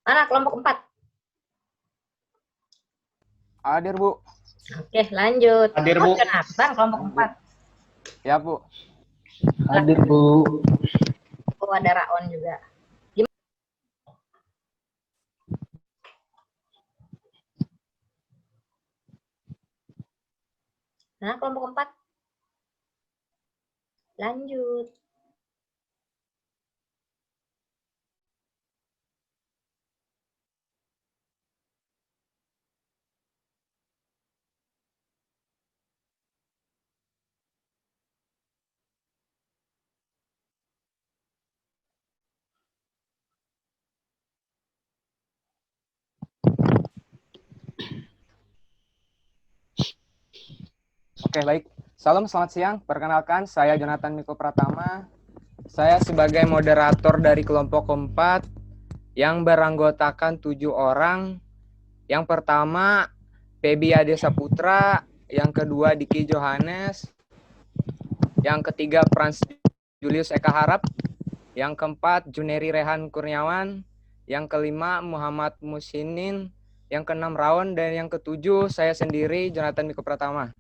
Mana kelompok 4? Hadir, Bu. Oke, lanjut. Hadir, Bu. Jonathan, kelompok 4. Ya, Bu. Hadir, Bu. Oh, ada Raon juga. Gimana? Nah, kelompok 4. Lanjut. Oke, baik. Salam, selamat siang. Perkenalkan, saya Jonathan Miko Pratama. Saya sebagai moderator dari kelompok 4 yang beranggotakan 7 orang. Yang pertama, Febi Ade Saputra. Yang kedua, Diki Johannes. Yang ketiga, Frans Julius Eka Harap. Yang keempat, Juneri Rehan Kurniawan. Yang kelima, Muhammad Musinin. Yang keenam, Raon. Dan yang ketujuh, saya sendiri, Jonathan Miko Pratama.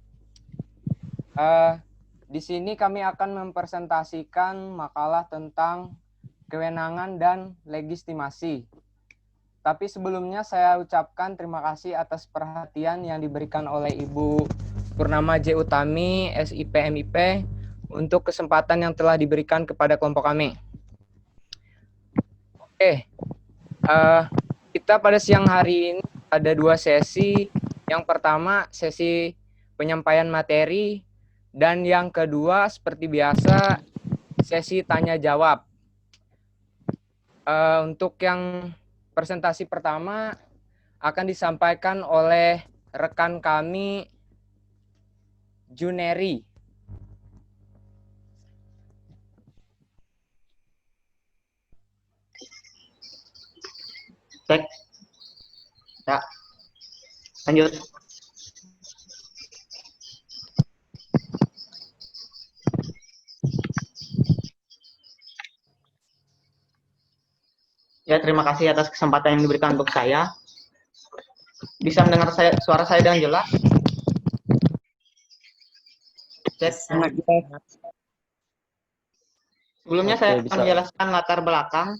Di sini kami akan mempresentasikan makalah tentang kewenangan dan legitimasi. Tapi sebelumnya saya ucapkan terima kasih atas perhatian yang diberikan oleh Ibu Purnama J. Utami, SIP MIP, untuk kesempatan yang telah diberikan kepada kelompok kami. Oke, kita pada siang hari ini ada 2 sesi. Yang pertama, sesi penyampaian materi. Dan yang kedua, seperti biasa, sesi tanya jawab. Untuk yang presentasi pertama akan disampaikan oleh rekan kami, Juneri. Cek. Ya. Lanjut. Ya, terima kasih atas kesempatan yang diberikan untuk saya. Bisa mendengar suara saya dengan jelas? Sebelumnya saya akan menjelaskan latar belakang.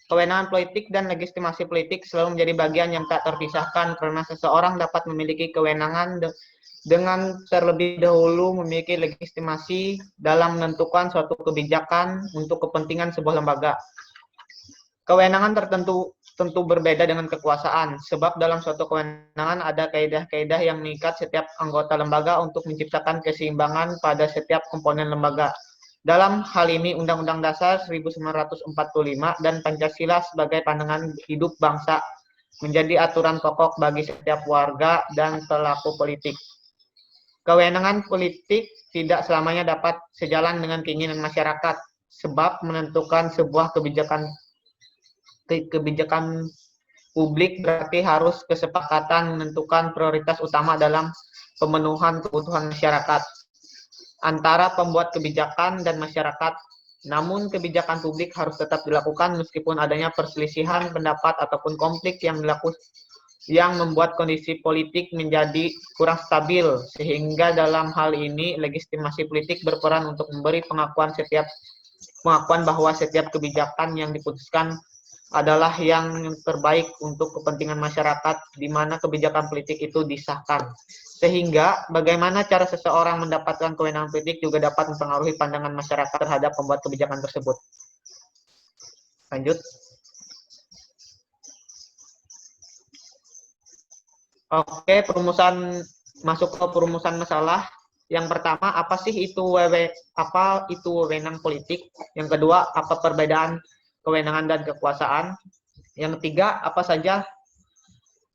Kewenangan politik dan legitimasi politik selalu menjadi bagian yang tak terpisahkan karena seseorang dapat memiliki kewenangan dengan terlebih dahulu memiliki legitimasi dalam menentukan suatu kebijakan untuk kepentingan sebuah lembaga. Kewenangan tentu berbeda dengan kekuasaan, sebab dalam suatu kewenangan ada kaidah-kaidah yang mengikat setiap anggota lembaga untuk menciptakan keseimbangan pada setiap komponen lembaga. Dalam hal ini, Undang-Undang Dasar 1945 dan Pancasila sebagai pandangan hidup bangsa menjadi aturan pokok bagi setiap warga dan pelaku politik. Kewenangan politik tidak selamanya dapat sejalan dengan keinginan masyarakat, sebab menentukan sebuah kebijakan publik berarti harus kesepakatan menentukan prioritas utama dalam pemenuhan kebutuhan masyarakat antara pembuat kebijakan dan masyarakat Namun kebijakan publik harus tetap dilakukan meskipun adanya perselisihan pendapat ataupun konflik yang membuat kondisi politik menjadi kurang stabil, sehingga dalam hal ini legitimasi politik berperan untuk memberi pengakuan bahwa setiap kebijakan yang diputuskan adalah yang terbaik untuk kepentingan masyarakat di mana kebijakan politik itu disahkan. Sehingga bagaimana cara seseorang mendapatkan kewenangan politik juga dapat mempengaruhi pandangan masyarakat terhadap pembuat kebijakan tersebut. Lanjut. Oke, masuk ke perumusan masalah. Yang pertama, apa itu wewenang politik? Yang kedua, apa perbedaan kewenangan dan kekuasaan? Yang ketiga, apa saja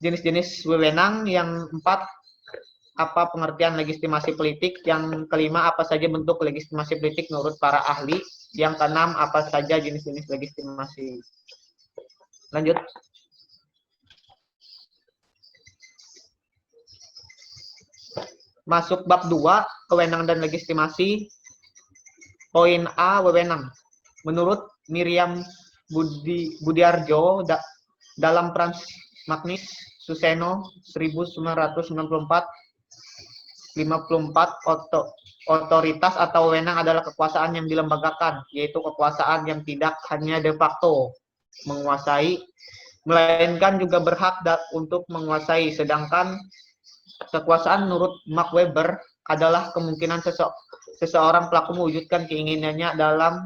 jenis-jenis wewenang? Yang empat, apa pengertian legitimasi politik? Yang kelima, apa saja bentuk legitimasi politik menurut para ahli? Yang keenam, apa saja jenis-jenis legitimasi? Lanjut. Masuk bab 2, kewenangan dan legitimasi. Poin A, wewenang. Menurut Miriam Budiarjo, dalam Frans Magnus Suseno 1994, otoritas atau wewenang adalah kekuasaan yang dilembagakan, yaitu kekuasaan yang tidak hanya de facto menguasai, melainkan juga berhak untuk menguasai. Sedangkan kekuasaan menurut Max Weber adalah kemungkinan seseorang pelaku mewujudkan keinginannya dalam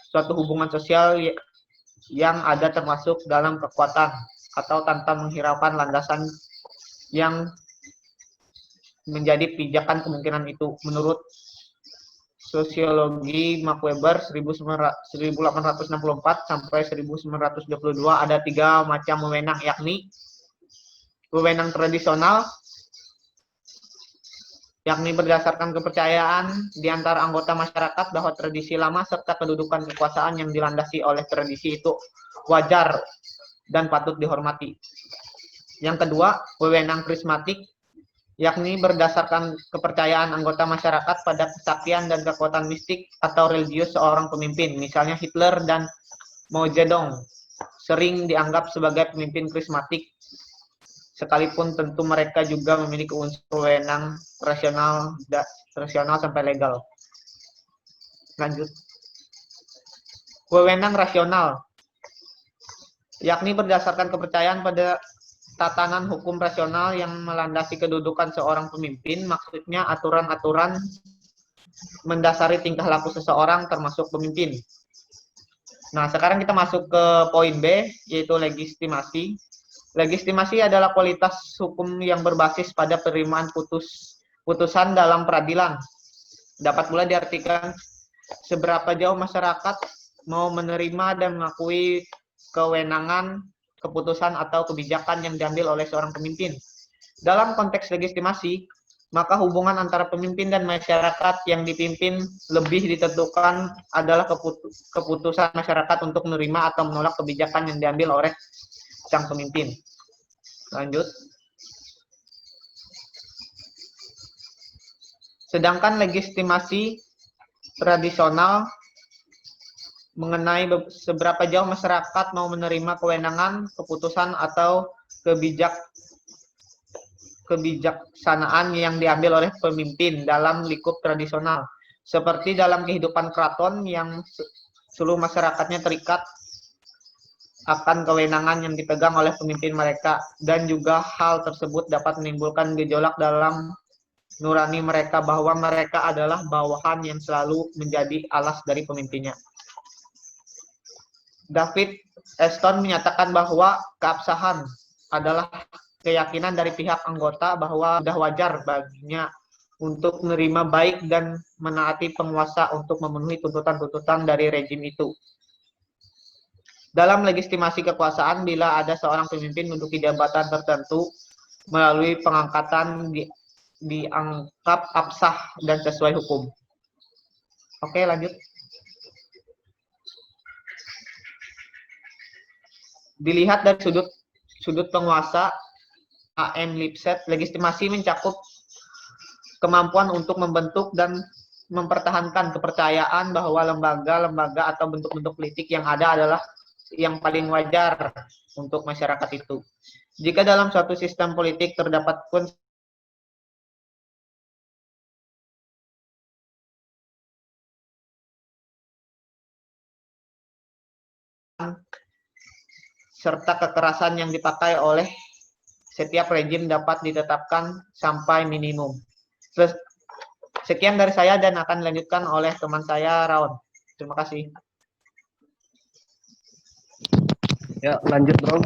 suatu hubungan sosial yang ada termasuk dalam kekuatan atau tanpa menghiraukan landasan yang menjadi pijakan kemungkinan itu. Menurut sosiologi Max Weber 1864 sampai 1922 ada 3 macam wewenang, yakni wewenang tradisional, yakni berdasarkan kepercayaan di antara anggota masyarakat bahwa tradisi lama serta kedudukan kekuasaan yang dilandasi oleh tradisi itu wajar dan patut dihormati. Yang kedua, wewenang karismatik, yakni berdasarkan kepercayaan anggota masyarakat pada kesaktian dan kekuatan mistik atau religius seorang pemimpin. Misalnya Hitler dan Mao Zedong sering dianggap sebagai pemimpin karismatik, sekalipun tentu mereka juga memiliki unsur wewenang rasional sampai legal. Lanjut. Wewenang rasional, yakni berdasarkan kepercayaan pada tatanan hukum rasional yang melandasi kedudukan seorang pemimpin, maksudnya aturan-aturan mendasari tingkah laku seseorang termasuk pemimpin. Nah, sekarang kita masuk ke poin B, yaitu legitimasi. Legitimasi adalah kualitas hukum yang berbasis pada penerimaan putusan dalam peradilan. Dapat pula diartikan seberapa jauh masyarakat mau menerima dan mengakui kewenangan, keputusan atau kebijakan yang diambil oleh seorang pemimpin. Dalam konteks legitimasi, maka hubungan antara pemimpin dan masyarakat yang dipimpin lebih ditentukan adalah keputusan masyarakat untuk menerima atau menolak kebijakan yang diambil oleh sang pemimpin. Lanjut. Sedangkan legitimasi tradisional mengenai seberapa jauh masyarakat mau menerima kewenangan, keputusan atau kebijaksanaan yang diambil oleh pemimpin dalam lingkup tradisional. Seperti dalam kehidupan keraton yang seluruh masyarakatnya terikat akan kewenangan yang dipegang oleh pemimpin mereka, dan juga hal tersebut dapat menimbulkan gejolak dalam nurani mereka bahwa mereka adalah bawahan yang selalu menjadi alas dari pemimpinnya. David Eston menyatakan bahwa keabsahan adalah keyakinan dari pihak anggota bahwa sudah wajar baginya untuk menerima baik dan menaati penguasa untuk memenuhi tuntutan-tuntutan dari rejim itu. Dalam legitimasi kekuasaan, bila ada seorang pemimpin menduduki jabatan tertentu melalui pengangkatan dianggap absah dan sesuai hukum. Oke, lanjut. Dilihat dari sudut penguasa, A.M. Lipset, legitimasi mencakup kemampuan untuk membentuk dan mempertahankan kepercayaan bahwa lembaga-lembaga atau bentuk-bentuk politik yang ada adalah yang paling wajar untuk masyarakat itu. Jika dalam suatu sistem politik terdapat pun serta kekerasan yang dipakai oleh setiap rejim dapat ditetapkan sampai minimum. Sekian dari saya dan akan dilanjutkan oleh teman saya, Raon. Terima kasih. Ya, lanjut bro.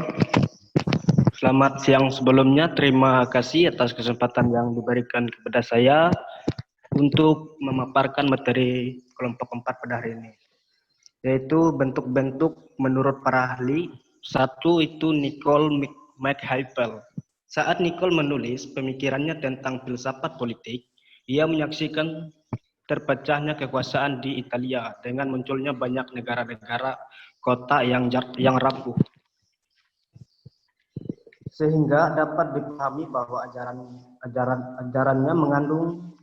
Selamat siang sebelumnya. Terima kasih atas kesempatan yang diberikan kepada saya untuk memaparkan materi kelompok 4 pada hari ini. Yaitu bentuk-bentuk menurut para ahli. Satu itu Nicole McHaypel. Saat Nicole menulis pemikirannya tentang filsafat politik, ia menyaksikan terpecahnya kekuasaan di Italia dengan munculnya banyak negara-negara kota yang rapuh. Sehingga dapat dipahami bahwa ajarannya mengandung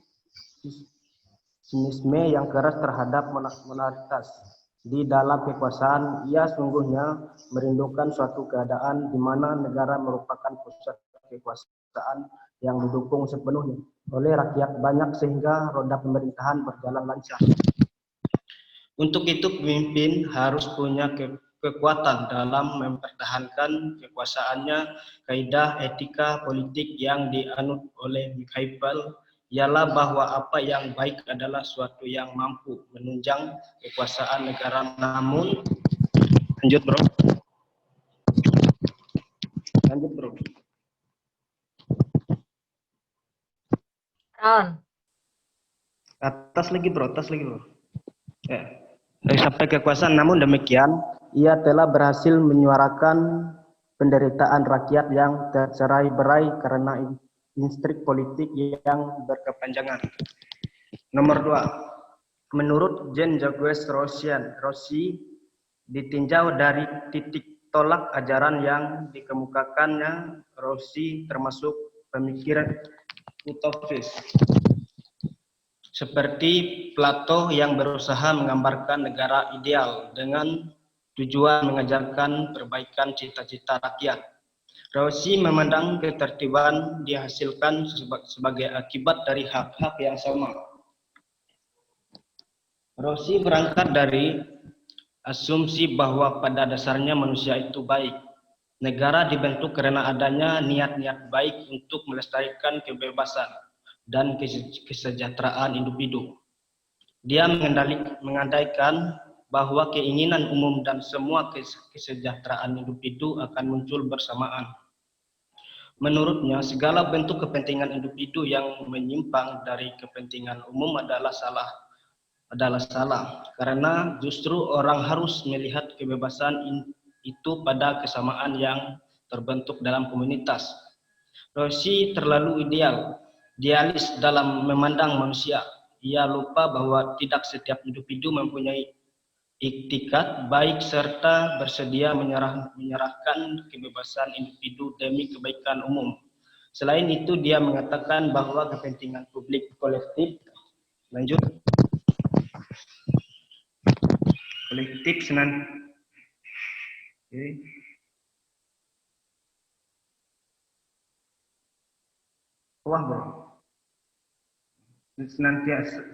sinisme yang keras terhadap monarkitas. Di dalam kekuasaan, ia sungguhnya merindukan suatu keadaan di mana negara merupakan pusat kekuasaan yang didukung sepenuhnya oleh rakyat banyak sehingga roda pemerintahan berjalan lancar. Untuk itu pemimpin harus punya kekuatan dalam mempertahankan kekuasaannya. Kaidah etika politik yang dianut oleh McHaypel ialah bahwa apa yang baik adalah suatu yang mampu menunjang kekuasaan negara. Namun, lanjut bro. Atas lagi bro. Ya. Sampai kekuasaan, namun demikian, ia telah berhasil menyuarakan penderitaan rakyat yang tercerai-berai karena instrik politik yang berkepanjangan. Nomor 2, menurut Jean-Jacques Rossi, ditinjau dari titik tolak ajaran yang dikemukakannya, Rossi termasuk pemikiran utopis. Seperti Plato yang berusaha menggambarkan negara ideal dengan tujuan mengajarkan perbaikan cita-cita rakyat. Rossi memandang ketertiban dihasilkan sebagai akibat dari hak-hak yang sama. Rossi berangkat dari asumsi bahwa pada dasarnya manusia itu baik. Negara dibentuk karena adanya niat-niat baik untuk melestarikan kebebasan dan kesejahteraan individu. Dia mengandaikan bahwa keinginan umum dan semua kesejahteraan individu akan muncul bersamaan. Menurutnya, segala bentuk kepentingan individu yang menyimpang dari kepentingan umum adalah salah, karena justru orang harus melihat kebebasan itu pada kesamaan yang terbentuk dalam komunitas. Rossi terlalu idealis dalam memandang manusia. Ia lupa bahwa tidak setiap individu mempunyai iktikat baik serta bersedia menyerahkan kebebasan individu demi kebaikan umum. Selain itu, dia mengatakan bahwa kepentingan publik kolektif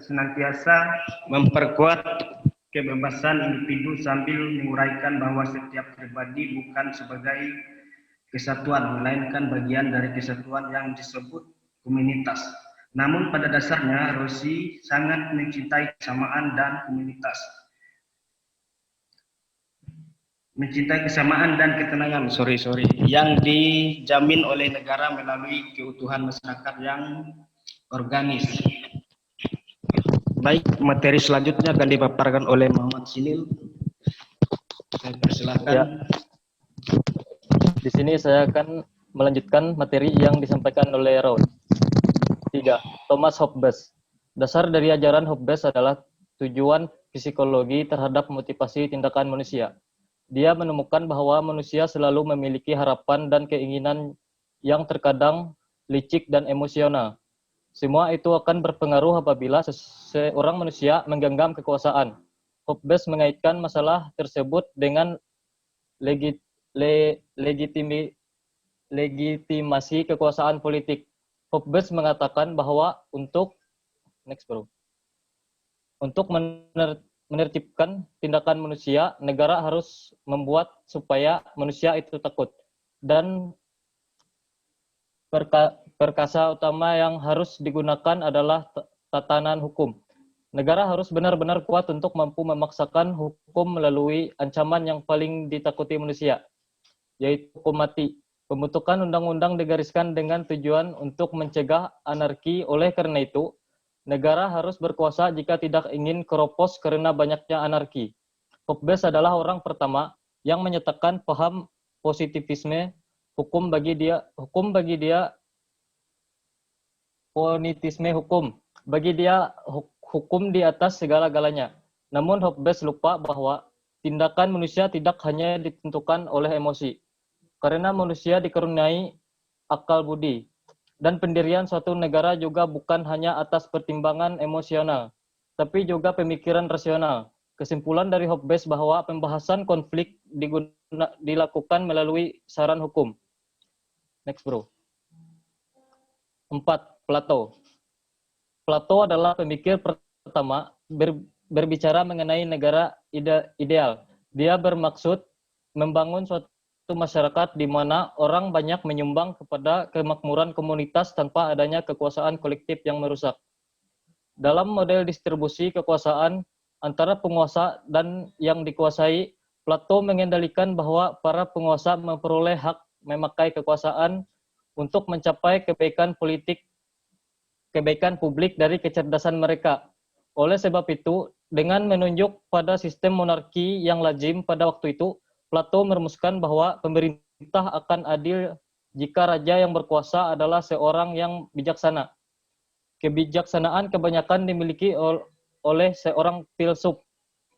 senantiasa memperkuat kebebasan individu sambil menguraikan bahwa setiap pribadi bukan sebagai kesatuan, melainkan bagian dari kesatuan yang disebut komunitas. Namun pada dasarnya Rossi sangat mencintai kesamaan dan komunitas. Mencintai kesamaan dan ketenangan, yang dijamin oleh negara melalui keutuhan masyarakat yang organis. Baik, materi selanjutnya akan dipaparkan oleh Muhammad Sinil. Saya persilakan. Ya. Di sini saya akan melanjutkan materi yang disampaikan oleh Raul. 3. Thomas Hobbes. Dasar dari ajaran Hobbes adalah tujuan psikologi terhadap motivasi tindakan manusia. Dia menemukan bahwa manusia selalu memiliki harapan dan keinginan yang terkadang licik dan emosional. Semua itu akan berpengaruh apabila seorang manusia menggenggam kekuasaan. Hobbes mengaitkan masalah tersebut dengan legitimasi kekuasaan politik. Hobbes mengatakan bahwa untuk menertibkan tindakan manusia, negara harus membuat supaya manusia itu takut. Dan perkasa utama yang harus digunakan adalah tatanan hukum. Negara harus benar-benar kuat untuk mampu memaksakan hukum melalui ancaman yang paling ditakuti manusia, yaitu hukum mati. Pembentukan undang-undang digariskan dengan tujuan untuk mencegah anarki. Oleh karena itu, negara harus berkuasa jika tidak ingin keropos karena banyaknya anarki. Hobbes adalah orang pertama yang menyatakan paham positivisme. Hukum bagi dia ponitisme hukum. Bagi dia hukum di atas segala-galanya. Namun Hobbes lupa bahwa tindakan manusia tidak hanya ditentukan oleh emosi. Karena manusia dikaruniai akal budi. Dan pendirian suatu negara juga bukan hanya atas pertimbangan emosional, tapi juga pemikiran rasional. Kesimpulan dari Hobbes bahwa pembahasan konflik dilakukan melalui saran hukum. Next, bro. 4. Plato. Plato adalah pemikir pertama berbicara mengenai negara ideal. Dia bermaksud membangun suatu masyarakat di mana orang banyak menyumbang kepada kemakmuran komunitas tanpa adanya kekuasaan kolektif yang merusak. Dalam model distribusi kekuasaan antara penguasa dan yang dikuasai, Plato mengendalikan bahwa para penguasa memperoleh hak memakai kekuasaan untuk mencapai kebaikan publik dari kecerdasan mereka. Oleh sebab itu, dengan menunjuk pada sistem monarki yang lazim pada waktu itu, Plato merumuskan bahwa pemerintah akan adil jika raja yang berkuasa adalah seorang yang bijaksana. Kebijaksanaan kebanyakan dimiliki oleh seorang filsuf.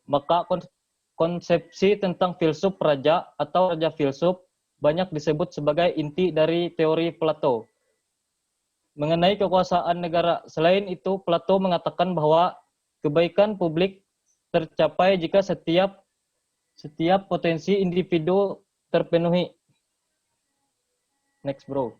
Maka konsepsi tentang filsuf raja atau raja filsuf banyak disebut sebagai inti dari teori Plato. Mengenai kekuasaan negara, selain itu Plato mengatakan bahwa kebaikan publik tercapai jika setiap potensi individu terpenuhi. Next, bro.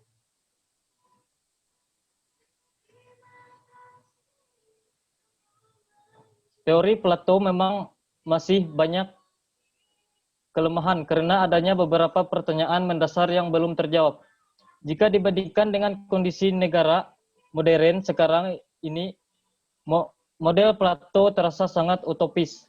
Teori Plato memang masih banyak kelemahan karena adanya beberapa pertanyaan mendasar yang belum terjawab. Jika dibandingkan dengan kondisi negara modern sekarang ini, model Plato terasa sangat utopis.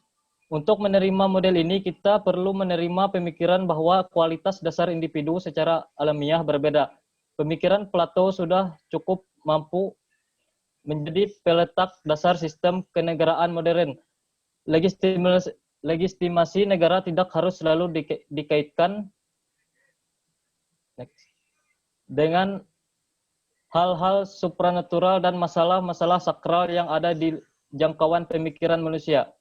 Untuk menerima model ini, kita perlu menerima pemikiran bahwa kualitas dasar individu secara alamiah berbeda. Pemikiran Plato sudah cukup mampu menjadi peletak dasar sistem kenegaraan modern. Legitimasi negara tidak harus selalu dikaitkan dengan hal-hal supranatural dan masalah-masalah sakral yang ada di jangkauan pemikiran manusia.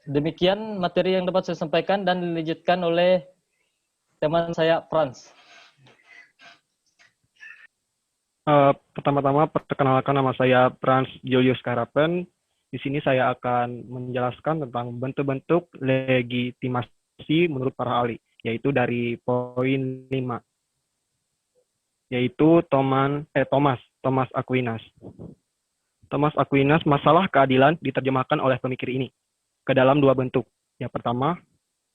Demikian materi yang dapat saya sampaikan dan dilanjutkan oleh teman saya, Franz. Pertama-tama perkenalkan, nama saya Franz Julius Karapen. Di sini saya akan menjelaskan tentang bentuk-bentuk legitimasi menurut para ahli, yaitu dari poin 5, yaitu Thomas Aquinas. Thomas Aquinas, masalah keadilan diterjemahkan oleh pemikir ini ke dalam dua bentuk. Yang pertama,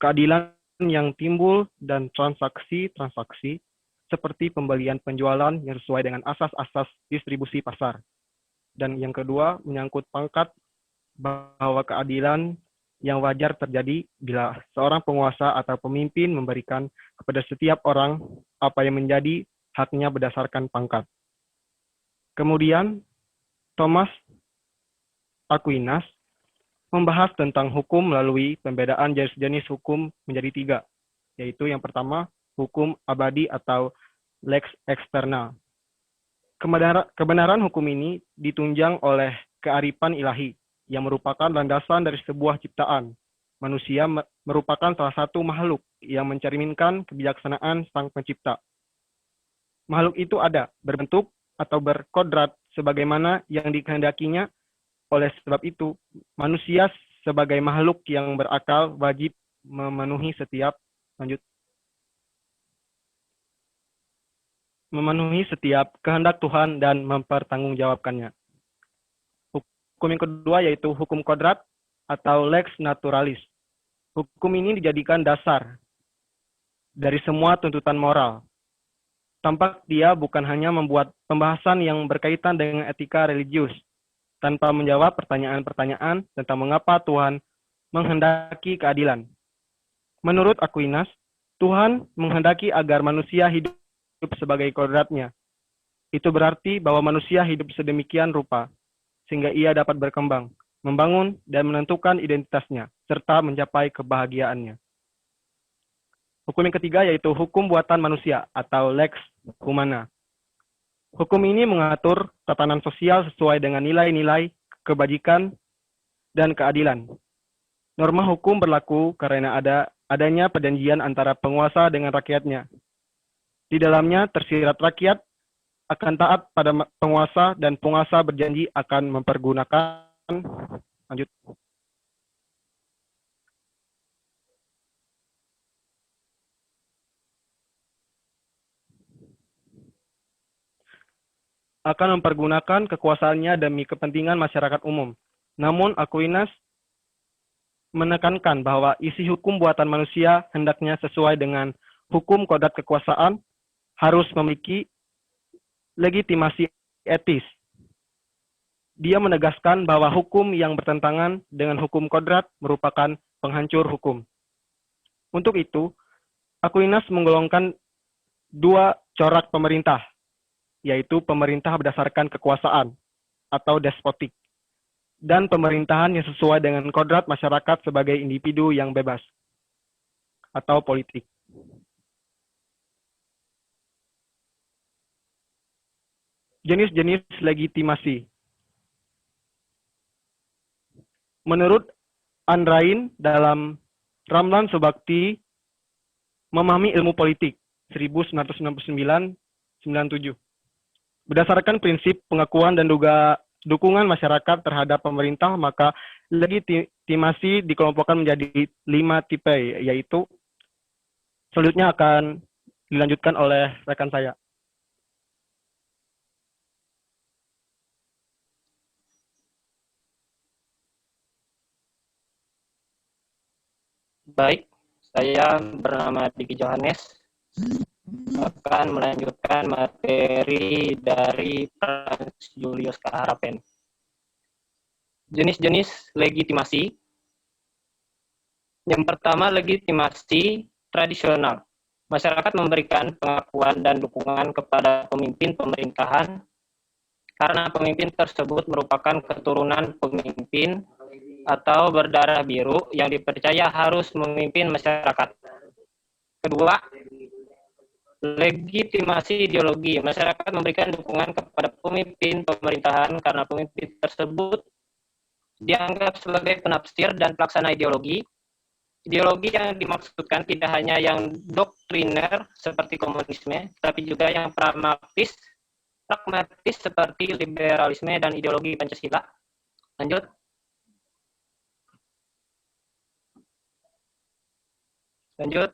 keadilan yang timbul dan transaksi-transaksi seperti pembelian penjualan yang sesuai dengan asas-asas distribusi pasar. Dan yang kedua, menyangkut pangkat, bahwa keadilan yang wajar terjadi bila seorang penguasa atau pemimpin memberikan kepada setiap orang apa yang menjadi haknya berdasarkan pangkat. Kemudian, Thomas Aquinas membahas tentang hukum melalui pembedaan jenis-jenis hukum menjadi 3, yaitu yang pertama, hukum abadi atau lex externa. Kebenaran hukum ini ditunjang oleh kearifan ilahi, yang merupakan landasan dari sebuah ciptaan. Manusia merupakan salah satu makhluk yang mencerminkan kebijaksanaan Sang Pencipta. makhluk itu ada, berbentuk atau berkodrat sebagaimana yang dikehendakinya. Oleh sebab itu, manusia sebagai makhluk yang berakal wajib memenuhi setiap kehendak Tuhan dan mempertanggungjawabkannya. Hukum yang kedua yaitu hukum kodrat atau lex naturalis. Hukum ini dijadikan dasar dari semua tuntutan moral. Tampak dia bukan hanya membuat pembahasan yang berkaitan dengan etika religius, tanpa menjawab pertanyaan-pertanyaan tentang mengapa Tuhan menghendaki keadilan. Menurut Aquinas, Tuhan menghendaki agar manusia hidup sebagai kodratnya. Itu berarti bahwa manusia hidup sedemikian rupa, sehingga ia dapat berkembang, membangun, dan menentukan identitasnya, serta mencapai kebahagiaannya. Hukum yang ketiga yaitu hukum buatan manusia atau lex humana. Hukum ini mengatur tatanan sosial sesuai dengan nilai-nilai kebajikan dan keadilan. Norma hukum berlaku karena adanya perjanjian antara penguasa dengan rakyatnya. Di dalamnya tersirat rakyat akan taat pada penguasa dan penguasa berjanji akan mempergunakan kekuasaannya demi kepentingan masyarakat umum. Namun Aquinas menekankan bahwa isi hukum buatan manusia hendaknya sesuai dengan hukum kodrat kekuasaan, harus memiliki legitimasi etis. Dia menegaskan bahwa hukum yang bertentangan dengan hukum kodrat merupakan penghancur hukum. Untuk itu, Aquinas menggolongkan dua corak pemerintah, yaitu pemerintah berdasarkan kekuasaan atau despotik, dan pemerintahan yang sesuai dengan kodrat masyarakat sebagai individu yang bebas atau politik. Jenis-jenis legitimasi. Menurut Andrain dalam Ramlan Subakti Memahami Ilmu Politik 1999-97. Berdasarkan prinsip pengakuan dan dukungan masyarakat terhadap pemerintah, maka legitimasi dikelompokkan menjadi 5 tipe, yaitu selanjutnya akan dilanjutkan oleh rekan saya. Baik, saya bernama Diki Johannes, akan melanjutkan materi dari Frans Julius Kaharapen. Jenis-jenis legitimasi. Yang pertama, legitimasi tradisional. Masyarakat memberikan pengakuan dan dukungan kepada pemimpin pemerintahan karena pemimpin tersebut merupakan keturunan pemimpin atau berdarah biru yang dipercaya harus memimpin masyarakat. Kedua, legitimasi ideologi. Masyarakat memberikan dukungan kepada pemimpin pemerintahan karena pemimpin tersebut dianggap sebagai penafsir dan pelaksana ideologi. Ideologi yang dimaksudkan tidak hanya yang doktriner seperti komunisme, tapi juga yang pragmatis seperti liberalisme dan ideologi Pancasila. Lanjut. Lanjut.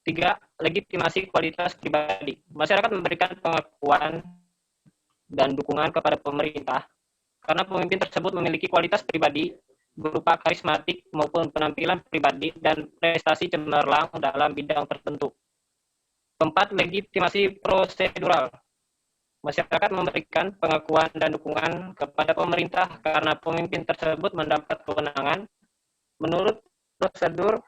Tiga, legitimasi kualitas pribadi. Masyarakat memberikan pengakuan dan dukungan kepada pemerintah karena pemimpin tersebut memiliki kualitas pribadi berupa karismatik maupun penampilan pribadi dan prestasi cemerlang dalam bidang tertentu. Keempat, legitimasi prosedural. Masyarakat memberikan pengakuan dan dukungan kepada pemerintah karena pemimpin tersebut mendapat kewenangan menurut prosedur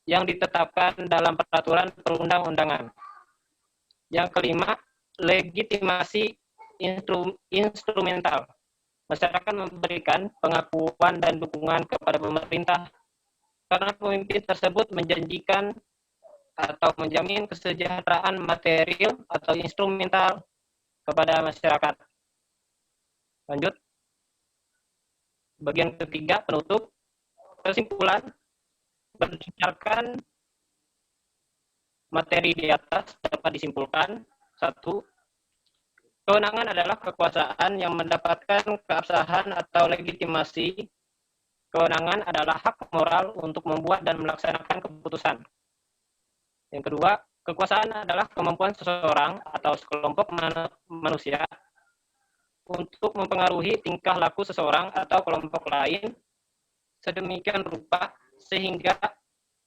yang ditetapkan dalam peraturan perundang-undangan. Yang kelima, legitimasi instrumental. Masyarakat memberikan pengakuan dan dukungan kepada pemerintah karena pemimpin tersebut menjanjikan atau menjamin kesejahteraan material atau instrumental kepada masyarakat. Lanjut. Bagian ketiga, penutup. Kesimpulan, berdasarkan materi di atas dapat disimpulkan, 1. Kewenangan adalah kekuasaan yang mendapatkan keabsahan atau legitimasi. Kewenangan adalah hak moral untuk membuat dan melaksanakan keputusan. Yang kedua, kekuasaan adalah kemampuan seseorang atau sekelompok manusia untuk mempengaruhi tingkah laku seseorang atau kelompok lain sedemikian rupa sehingga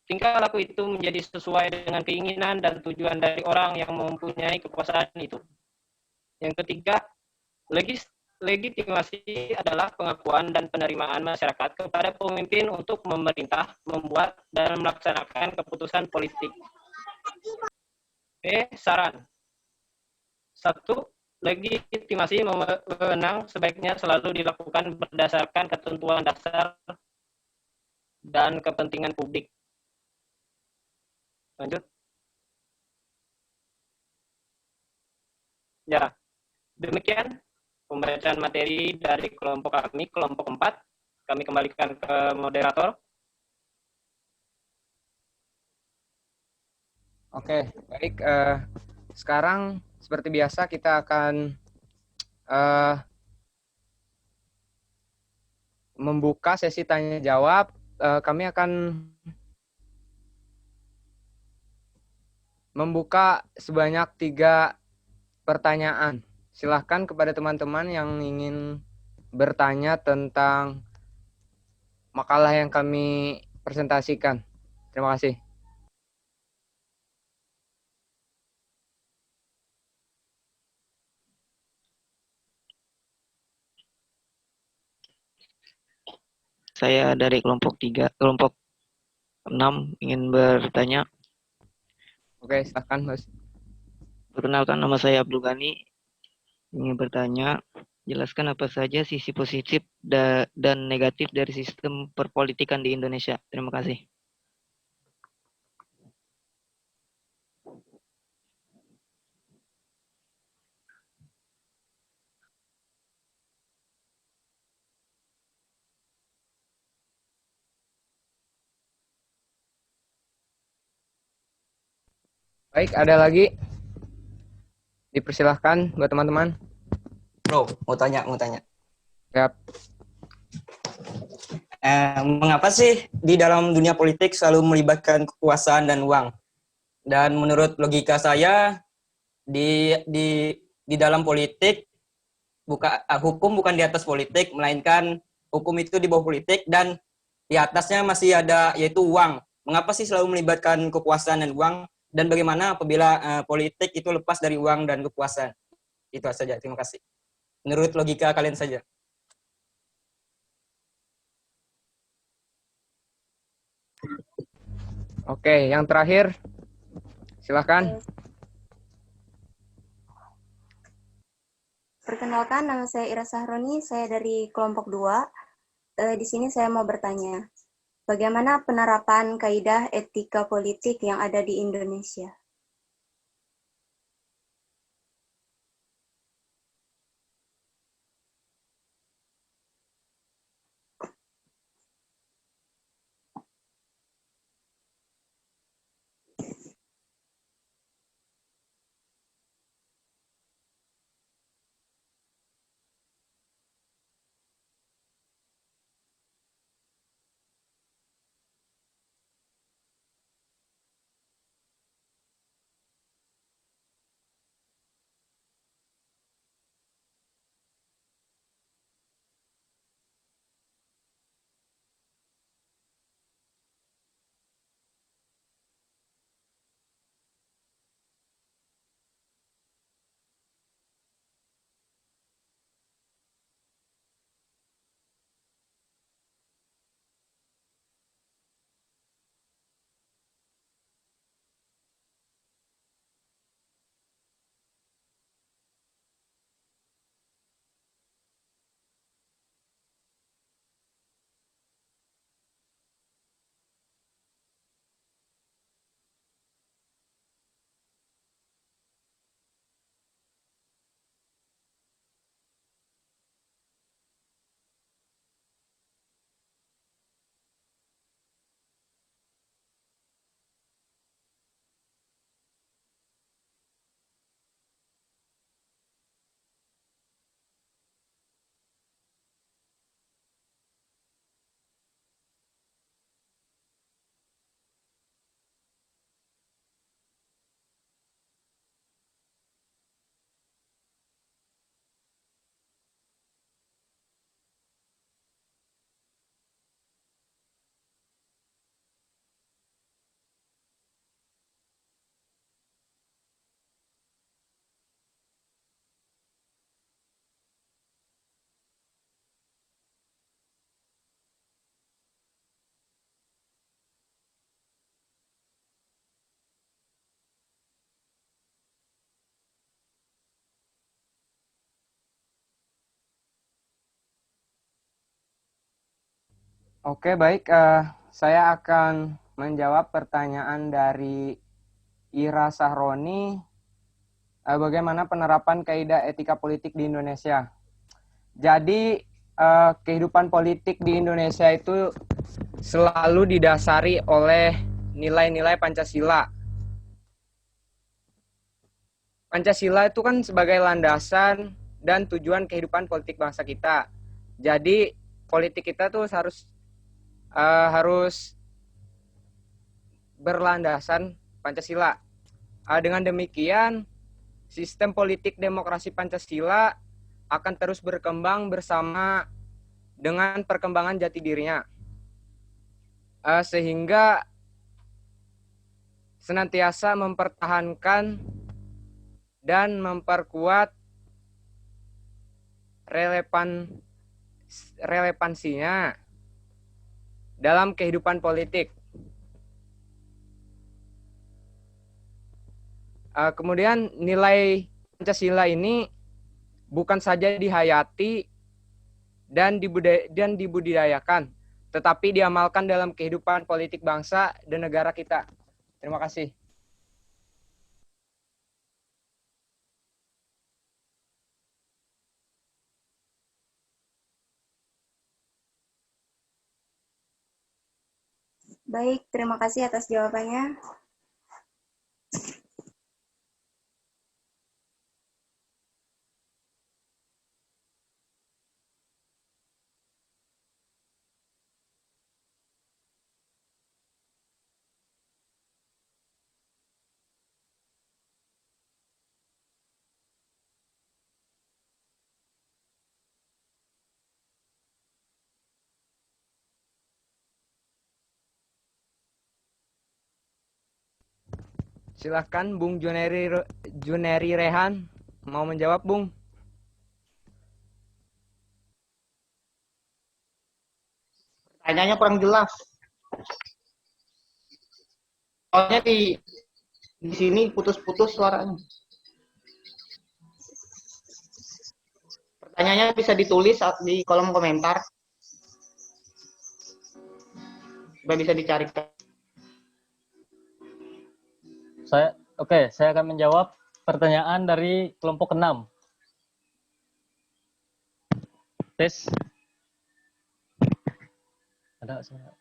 tingkah laku itu menjadi sesuai dengan keinginan dan tujuan dari orang yang mempunyai kekuasaan itu. Yang ketiga, legitimasi adalah pengakuan dan penerimaan masyarakat kepada pemimpin untuk memerintah, membuat, dan melaksanakan keputusan politik. Saran. 1. Legitimasi wewenang sebaiknya selalu dilakukan berdasarkan ketentuan dasar dan kepentingan publik. Lanjut. Ya, demikian pembacaan materi dari kelompok kami, kelompok 4. Kami kembalikan ke moderator. Oke, baik. Sekarang seperti biasa kita akan membuka sesi tanya jawab. Kami akan membuka sebanyak 3 pertanyaan. Silahkan kepada teman-teman yang ingin bertanya tentang makalah yang kami presentasikan. Terima kasih. Saya dari kelompok 6 ingin bertanya. Oke, silakan, Mas. Perkenalkan, nama saya Abdul Ghani. Ingin bertanya, jelaskan apa saja sisi positif dan negatif dari sistem perpolitikan di Indonesia. Terima kasih. Baik, ada lagi? Dipersilahkan buat teman-teman. Bro, mau tanya. Siap. Mengapa sih di dalam dunia politik selalu melibatkan kekuasaan dan uang? Dan menurut logika saya, di dalam politik hukum bukan di atas politik, melainkan hukum itu di bawah politik dan di atasnya masih ada yaitu uang. Mengapa sih selalu melibatkan kekuasaan dan uang? Dan bagaimana apabila politik itu lepas dari uang dan kekuasaan? Itu saja. Terima kasih. Menurut logika kalian saja. Oke, yang terakhir. Silakan. Perkenalkan, nama saya Ira Sahroni, saya dari kelompok 2. Di sini saya mau bertanya, bagaimana penerapan kaidah etika politik yang ada di Indonesia? Oke, baik. Saya akan menjawab pertanyaan dari Ira Sahroni. Bagaimana penerapan kaidah etika politik di Indonesia? Jadi, kehidupan politik di Indonesia itu selalu didasari oleh nilai-nilai Pancasila. Pancasila itu kan sebagai landasan dan tujuan kehidupan politik bangsa kita. Jadi, politik kita tuh harus berlandasan Pancasila. Dengan demikian, sistem politik demokrasi Pancasila akan terus berkembang bersama dengan perkembangan jati dirinya. Sehingga senantiasa mempertahankan dan memperkuat relevansinya dalam kehidupan politik. Kemudian nilai Pancasila ini bukan saja dihayati dan dibudidayakan, tetapi diamalkan dalam kehidupan politik bangsa dan negara kita. Terima kasih. Baik, terima kasih atas jawabannya. Silakan Bung Juneri Rehan mau menjawab, Bung. Pertanyaannya kurang jelas. Soalnya di sini putus-putus suaranya. Pertanyaannya bisa ditulis di kolom komentar supaya bisa dicarikan. Saya akan menjawab pertanyaan dari kelompok 6. Tes. Ada saya.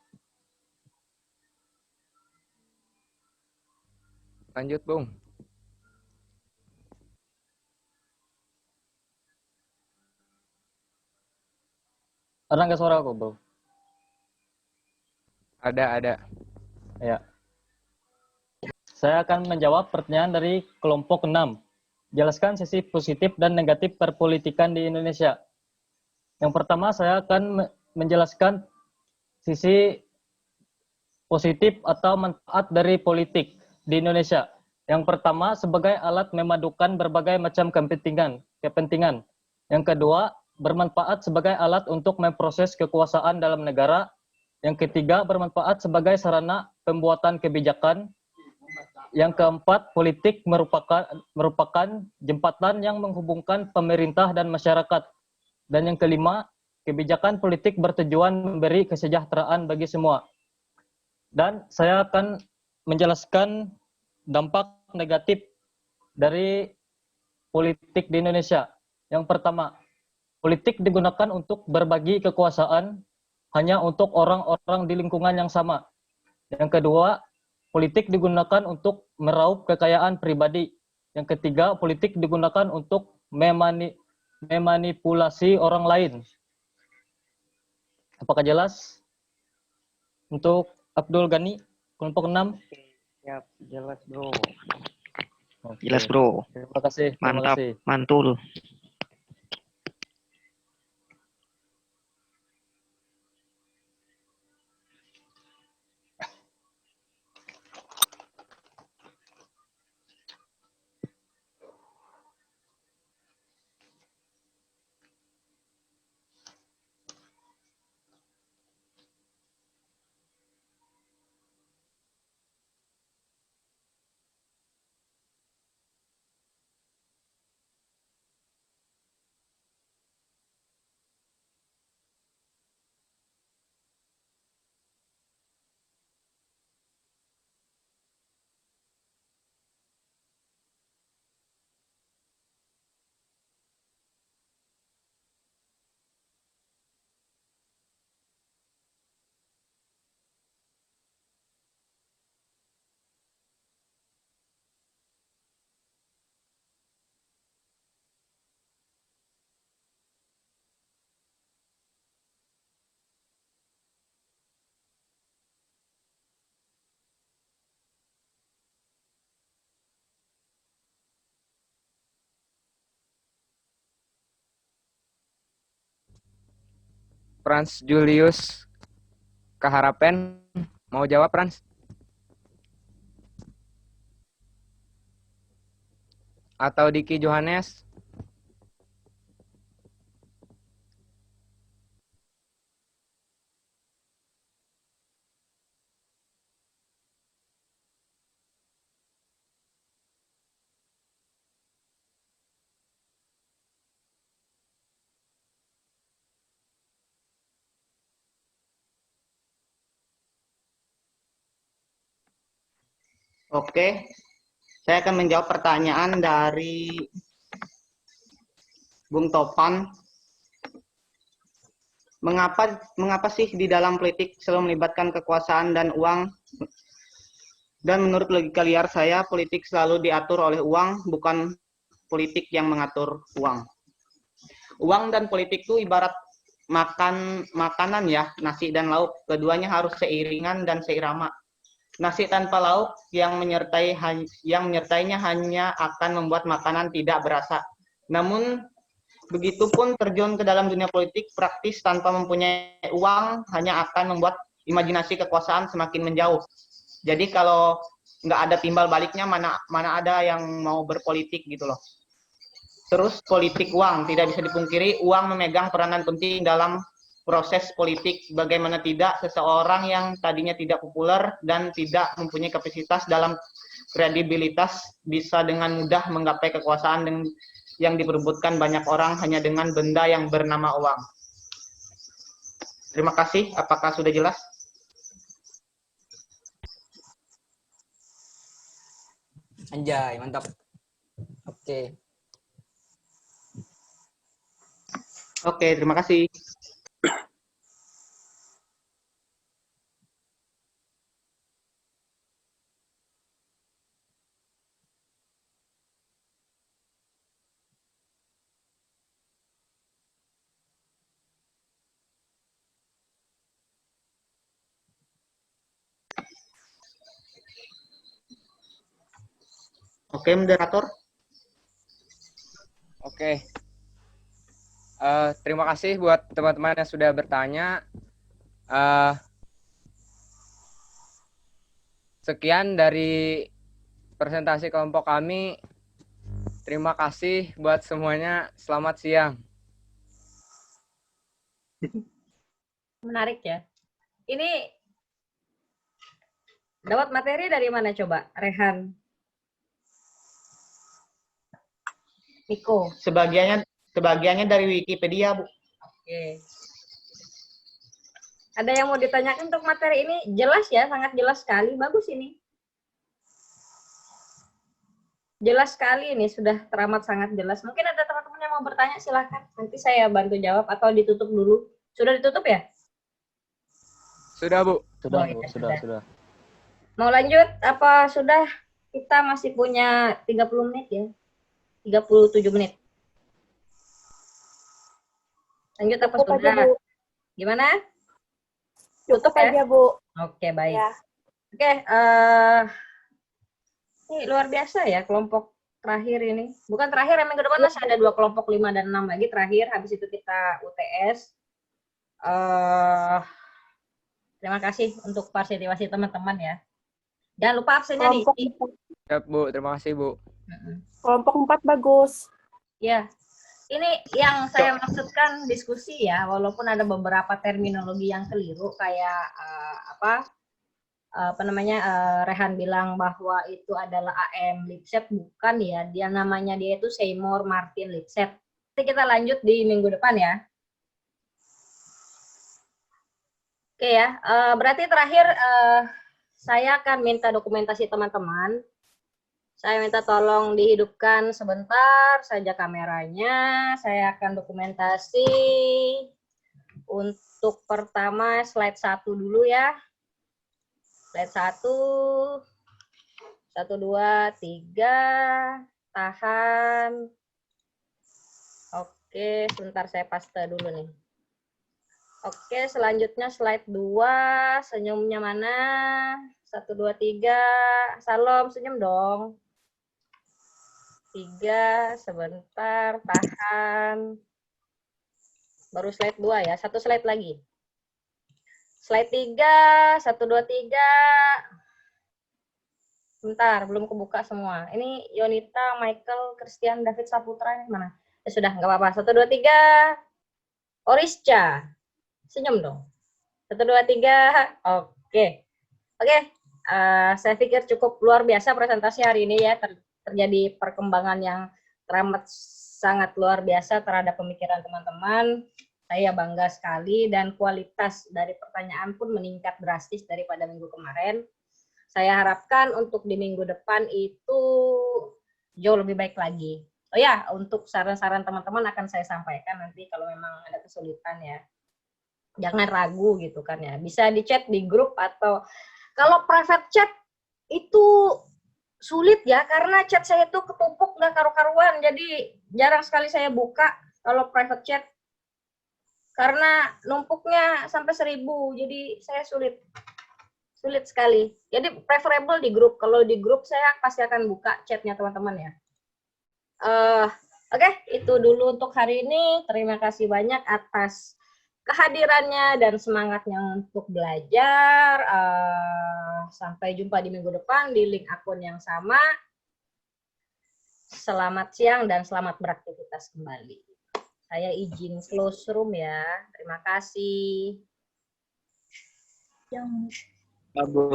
Lanjut, Bung. Ada nggak suara aku, Bro? Ada. Ya. Saya akan menjawab pertanyaan dari kelompok 6. Jelaskan sisi positif dan negatif perpolitikan di Indonesia. Yang pertama, saya akan menjelaskan sisi positif atau manfaat dari politik di Indonesia. Yang pertama, sebagai alat memadukan berbagai macam kepentingan. Yang kedua, bermanfaat sebagai alat untuk memproses kekuasaan dalam negara. Yang ketiga, bermanfaat sebagai sarana pembuatan kebijakan. Yang keempat, politik merupakan jembatan yang menghubungkan pemerintah dan masyarakat. Dan yang kelima, kebijakan politik bertujuan memberi kesejahteraan bagi semua. Dan saya akan menjelaskan dampak negatif dari politik di Indonesia. Yang pertama, politik digunakan untuk berbagi kekuasaan hanya untuk orang-orang di lingkungan yang sama. Yang kedua, politik digunakan untuk meraup kekayaan pribadi. Yang ketiga, politik digunakan untuk memanipulasi orang lain. Apakah jelas? Untuk Abdul Ghani, kelompok 6. Ya, jelas, Bro. Oke. Jelas, Bro. Terima kasih. Mantap, Terima kasih. mantul. Frans Julius Kaharapen. Mau jawab, Frans? Atau Diki Johannes? Oke, saya akan menjawab pertanyaan dari Bung Topan. Mengapa sih di dalam politik selalu melibatkan kekuasaan dan uang? Dan menurut logika liar saya, politik selalu diatur oleh uang, bukan politik yang mengatur uang. Uang dan politik itu ibarat makanan ya, nasi dan lauk. Keduanya harus seiringan dan seirama. Nasi tanpa lauk yang menyertainya hanya akan membuat makanan tidak berasa. Namun begitupun terjun ke dalam dunia politik praktis tanpa mempunyai uang hanya akan membuat imajinasi kekuasaan semakin menjauh. Jadi kalau nggak ada timbal baliknya, mana ada yang mau berpolitik gitu loh. Terus politik uang, tidak bisa dipungkiri uang memegang peranan penting dalam proses politik. Bagaimana tidak, seseorang yang tadinya tidak populer dan tidak mempunyai kapasitas dalam kredibilitas bisa dengan mudah menggapai kekuasaan yang diperebutkan banyak orang hanya dengan benda yang bernama uang. Terima kasih. Apakah sudah jelas? Anjay, mantap. Oke. Oke, terima kasih. Oke, moderator. Oke. Terima kasih buat teman-teman yang sudah bertanya. Sekian dari presentasi kelompok kami. Terima kasih buat semuanya. Selamat siang. Menarik ya. Ini dapat materi dari mana coba, Rehan? Miko. Sebagiannya dari Wikipedia, Bu. Oke. Ada yang mau ditanyakan untuk materi ini? Jelas ya, sangat jelas sekali. Bagus ini. Jelas sekali ini, sudah teramat sangat jelas. Mungkin ada teman-teman yang mau bertanya, silahkan. Nanti saya bantu jawab atau ditutup dulu. Sudah ditutup ya? Sudah, Bu. Sudah, Oh, Bu. iya, Sudah. Mau lanjut? Apa sudah? Kita masih punya 30 menit ya? 37 menit. Lanjut apa Tutup sudah? aja, Bu. Gimana? Tutup ya? aja, Bu. Oke, baik. Ya. Oke, ini luar biasa ya kelompok terakhir ini. Bukan terakhir, yang minggu depan masih ada 2 kelompok 5 dan 6 lagi terakhir. Habis itu kita UTS. Terima kasih untuk partisipasi teman-teman ya. Jangan lupa absennya diisi. Siap, Bu. Terima kasih, Bu. Kelompok 4 bagus. Ya. Ini yang saya maksudkan diskusi ya, walaupun ada beberapa terminologi yang keliru kayak Rehan bilang bahwa itu adalah AM Lipset, bukan ya, dia itu Seymour Martin Lipset. Nanti kita lanjut di minggu depan ya. Oke ya, berarti terakhir saya akan minta dokumentasi teman-teman. Saya minta tolong dihidupkan sebentar saja kameranya. Saya akan dokumentasi. Untuk pertama slide 1 dulu ya. Slide 1. 1, 2, 3. Tahan. Oke, sebentar saya paste dulu nih. Oke, selanjutnya slide 2. Senyumnya mana? 1, 2, 3. Salam, senyum dong. 3, sebentar, tahan. Baru slide 2 ya. Satu slide lagi. Slide 3, 1, 2, 3. Bentar, belum kebuka semua. Ini Yonita, Michael, Christian, David, Saputra, ini mana? Ya sudah, nggak apa-apa. 1, 2, 3. Orisca. Senyum dong. 1, 2, 3. Oke. Oke. Saya pikir cukup luar biasa presentasi hari ini ya. Terjadi perkembangan yang teramat sangat luar biasa terhadap pemikiran teman-teman. Saya bangga sekali dan kualitas dari pertanyaan pun meningkat drastis daripada minggu kemarin. Saya harapkan untuk di minggu depan itu jauh lebih baik lagi. Oh ya, untuk saran-saran teman-teman akan saya sampaikan nanti kalau memang ada kesulitan ya. Jangan ragu gitu kan ya. Bisa di chat di grup atau kalau private chat itu sulit ya karena chat saya itu ketumpuk nggak karu-karuan. Jadi jarang sekali saya buka kalau private chat karena numpuknya sampai 1000. Jadi saya sulit sekali. Jadi preferable di grup. Kalau di grup saya pasti akan buka chatnya teman-teman ya. Oke, itu dulu untuk hari ini. Terima kasih banyak atas kehadirannya dan semangatnya untuk belajar. Sampai jumpa di minggu depan di link akun yang sama. Selamat siang dan selamat beraktivitas kembali. Saya izin close room ya. Terima kasih. Bu,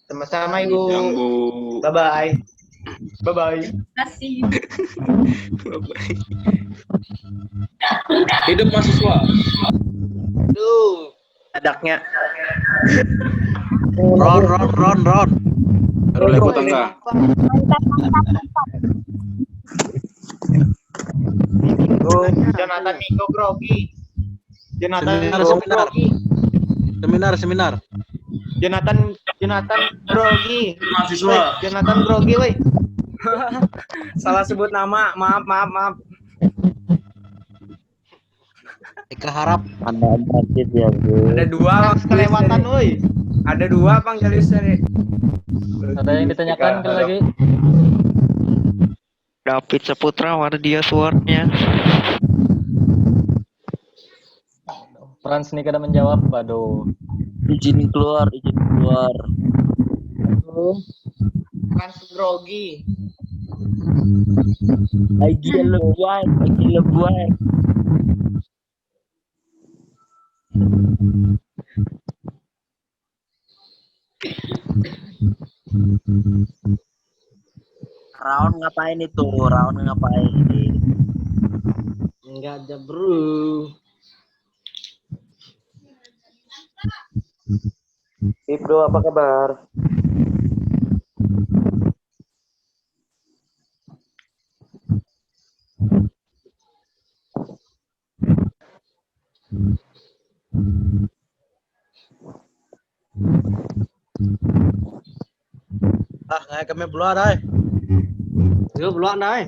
sama-sama Ibu. Yang Bu. Bye-bye. Bye-bye. Terima kasih. Hidup mahasiswa. Duh, adaknya. Ron. Baru lepo tangga. Jonathan Niko grogi. Seminar. Jonathan grogi. Mahasiswa. Jonathan grogi, woi. Salah sebut nama, maaf. Eka harap Ada masjid ya, Bu. Ada 2 Bang. Kelewatan, woi. Ada 2 Bang tulisnya nih. Ada yang ditanyakan lagi? David Saputra, Wardia Suarnya. Frans nih kada menjawab, aduh. Izin keluar. Frans grogi. Lagi lebuan. Raun ngapain itu? enggak ada bro. Bro, apa kabar? Ngayak kami beluar ay. Yo beluar ay.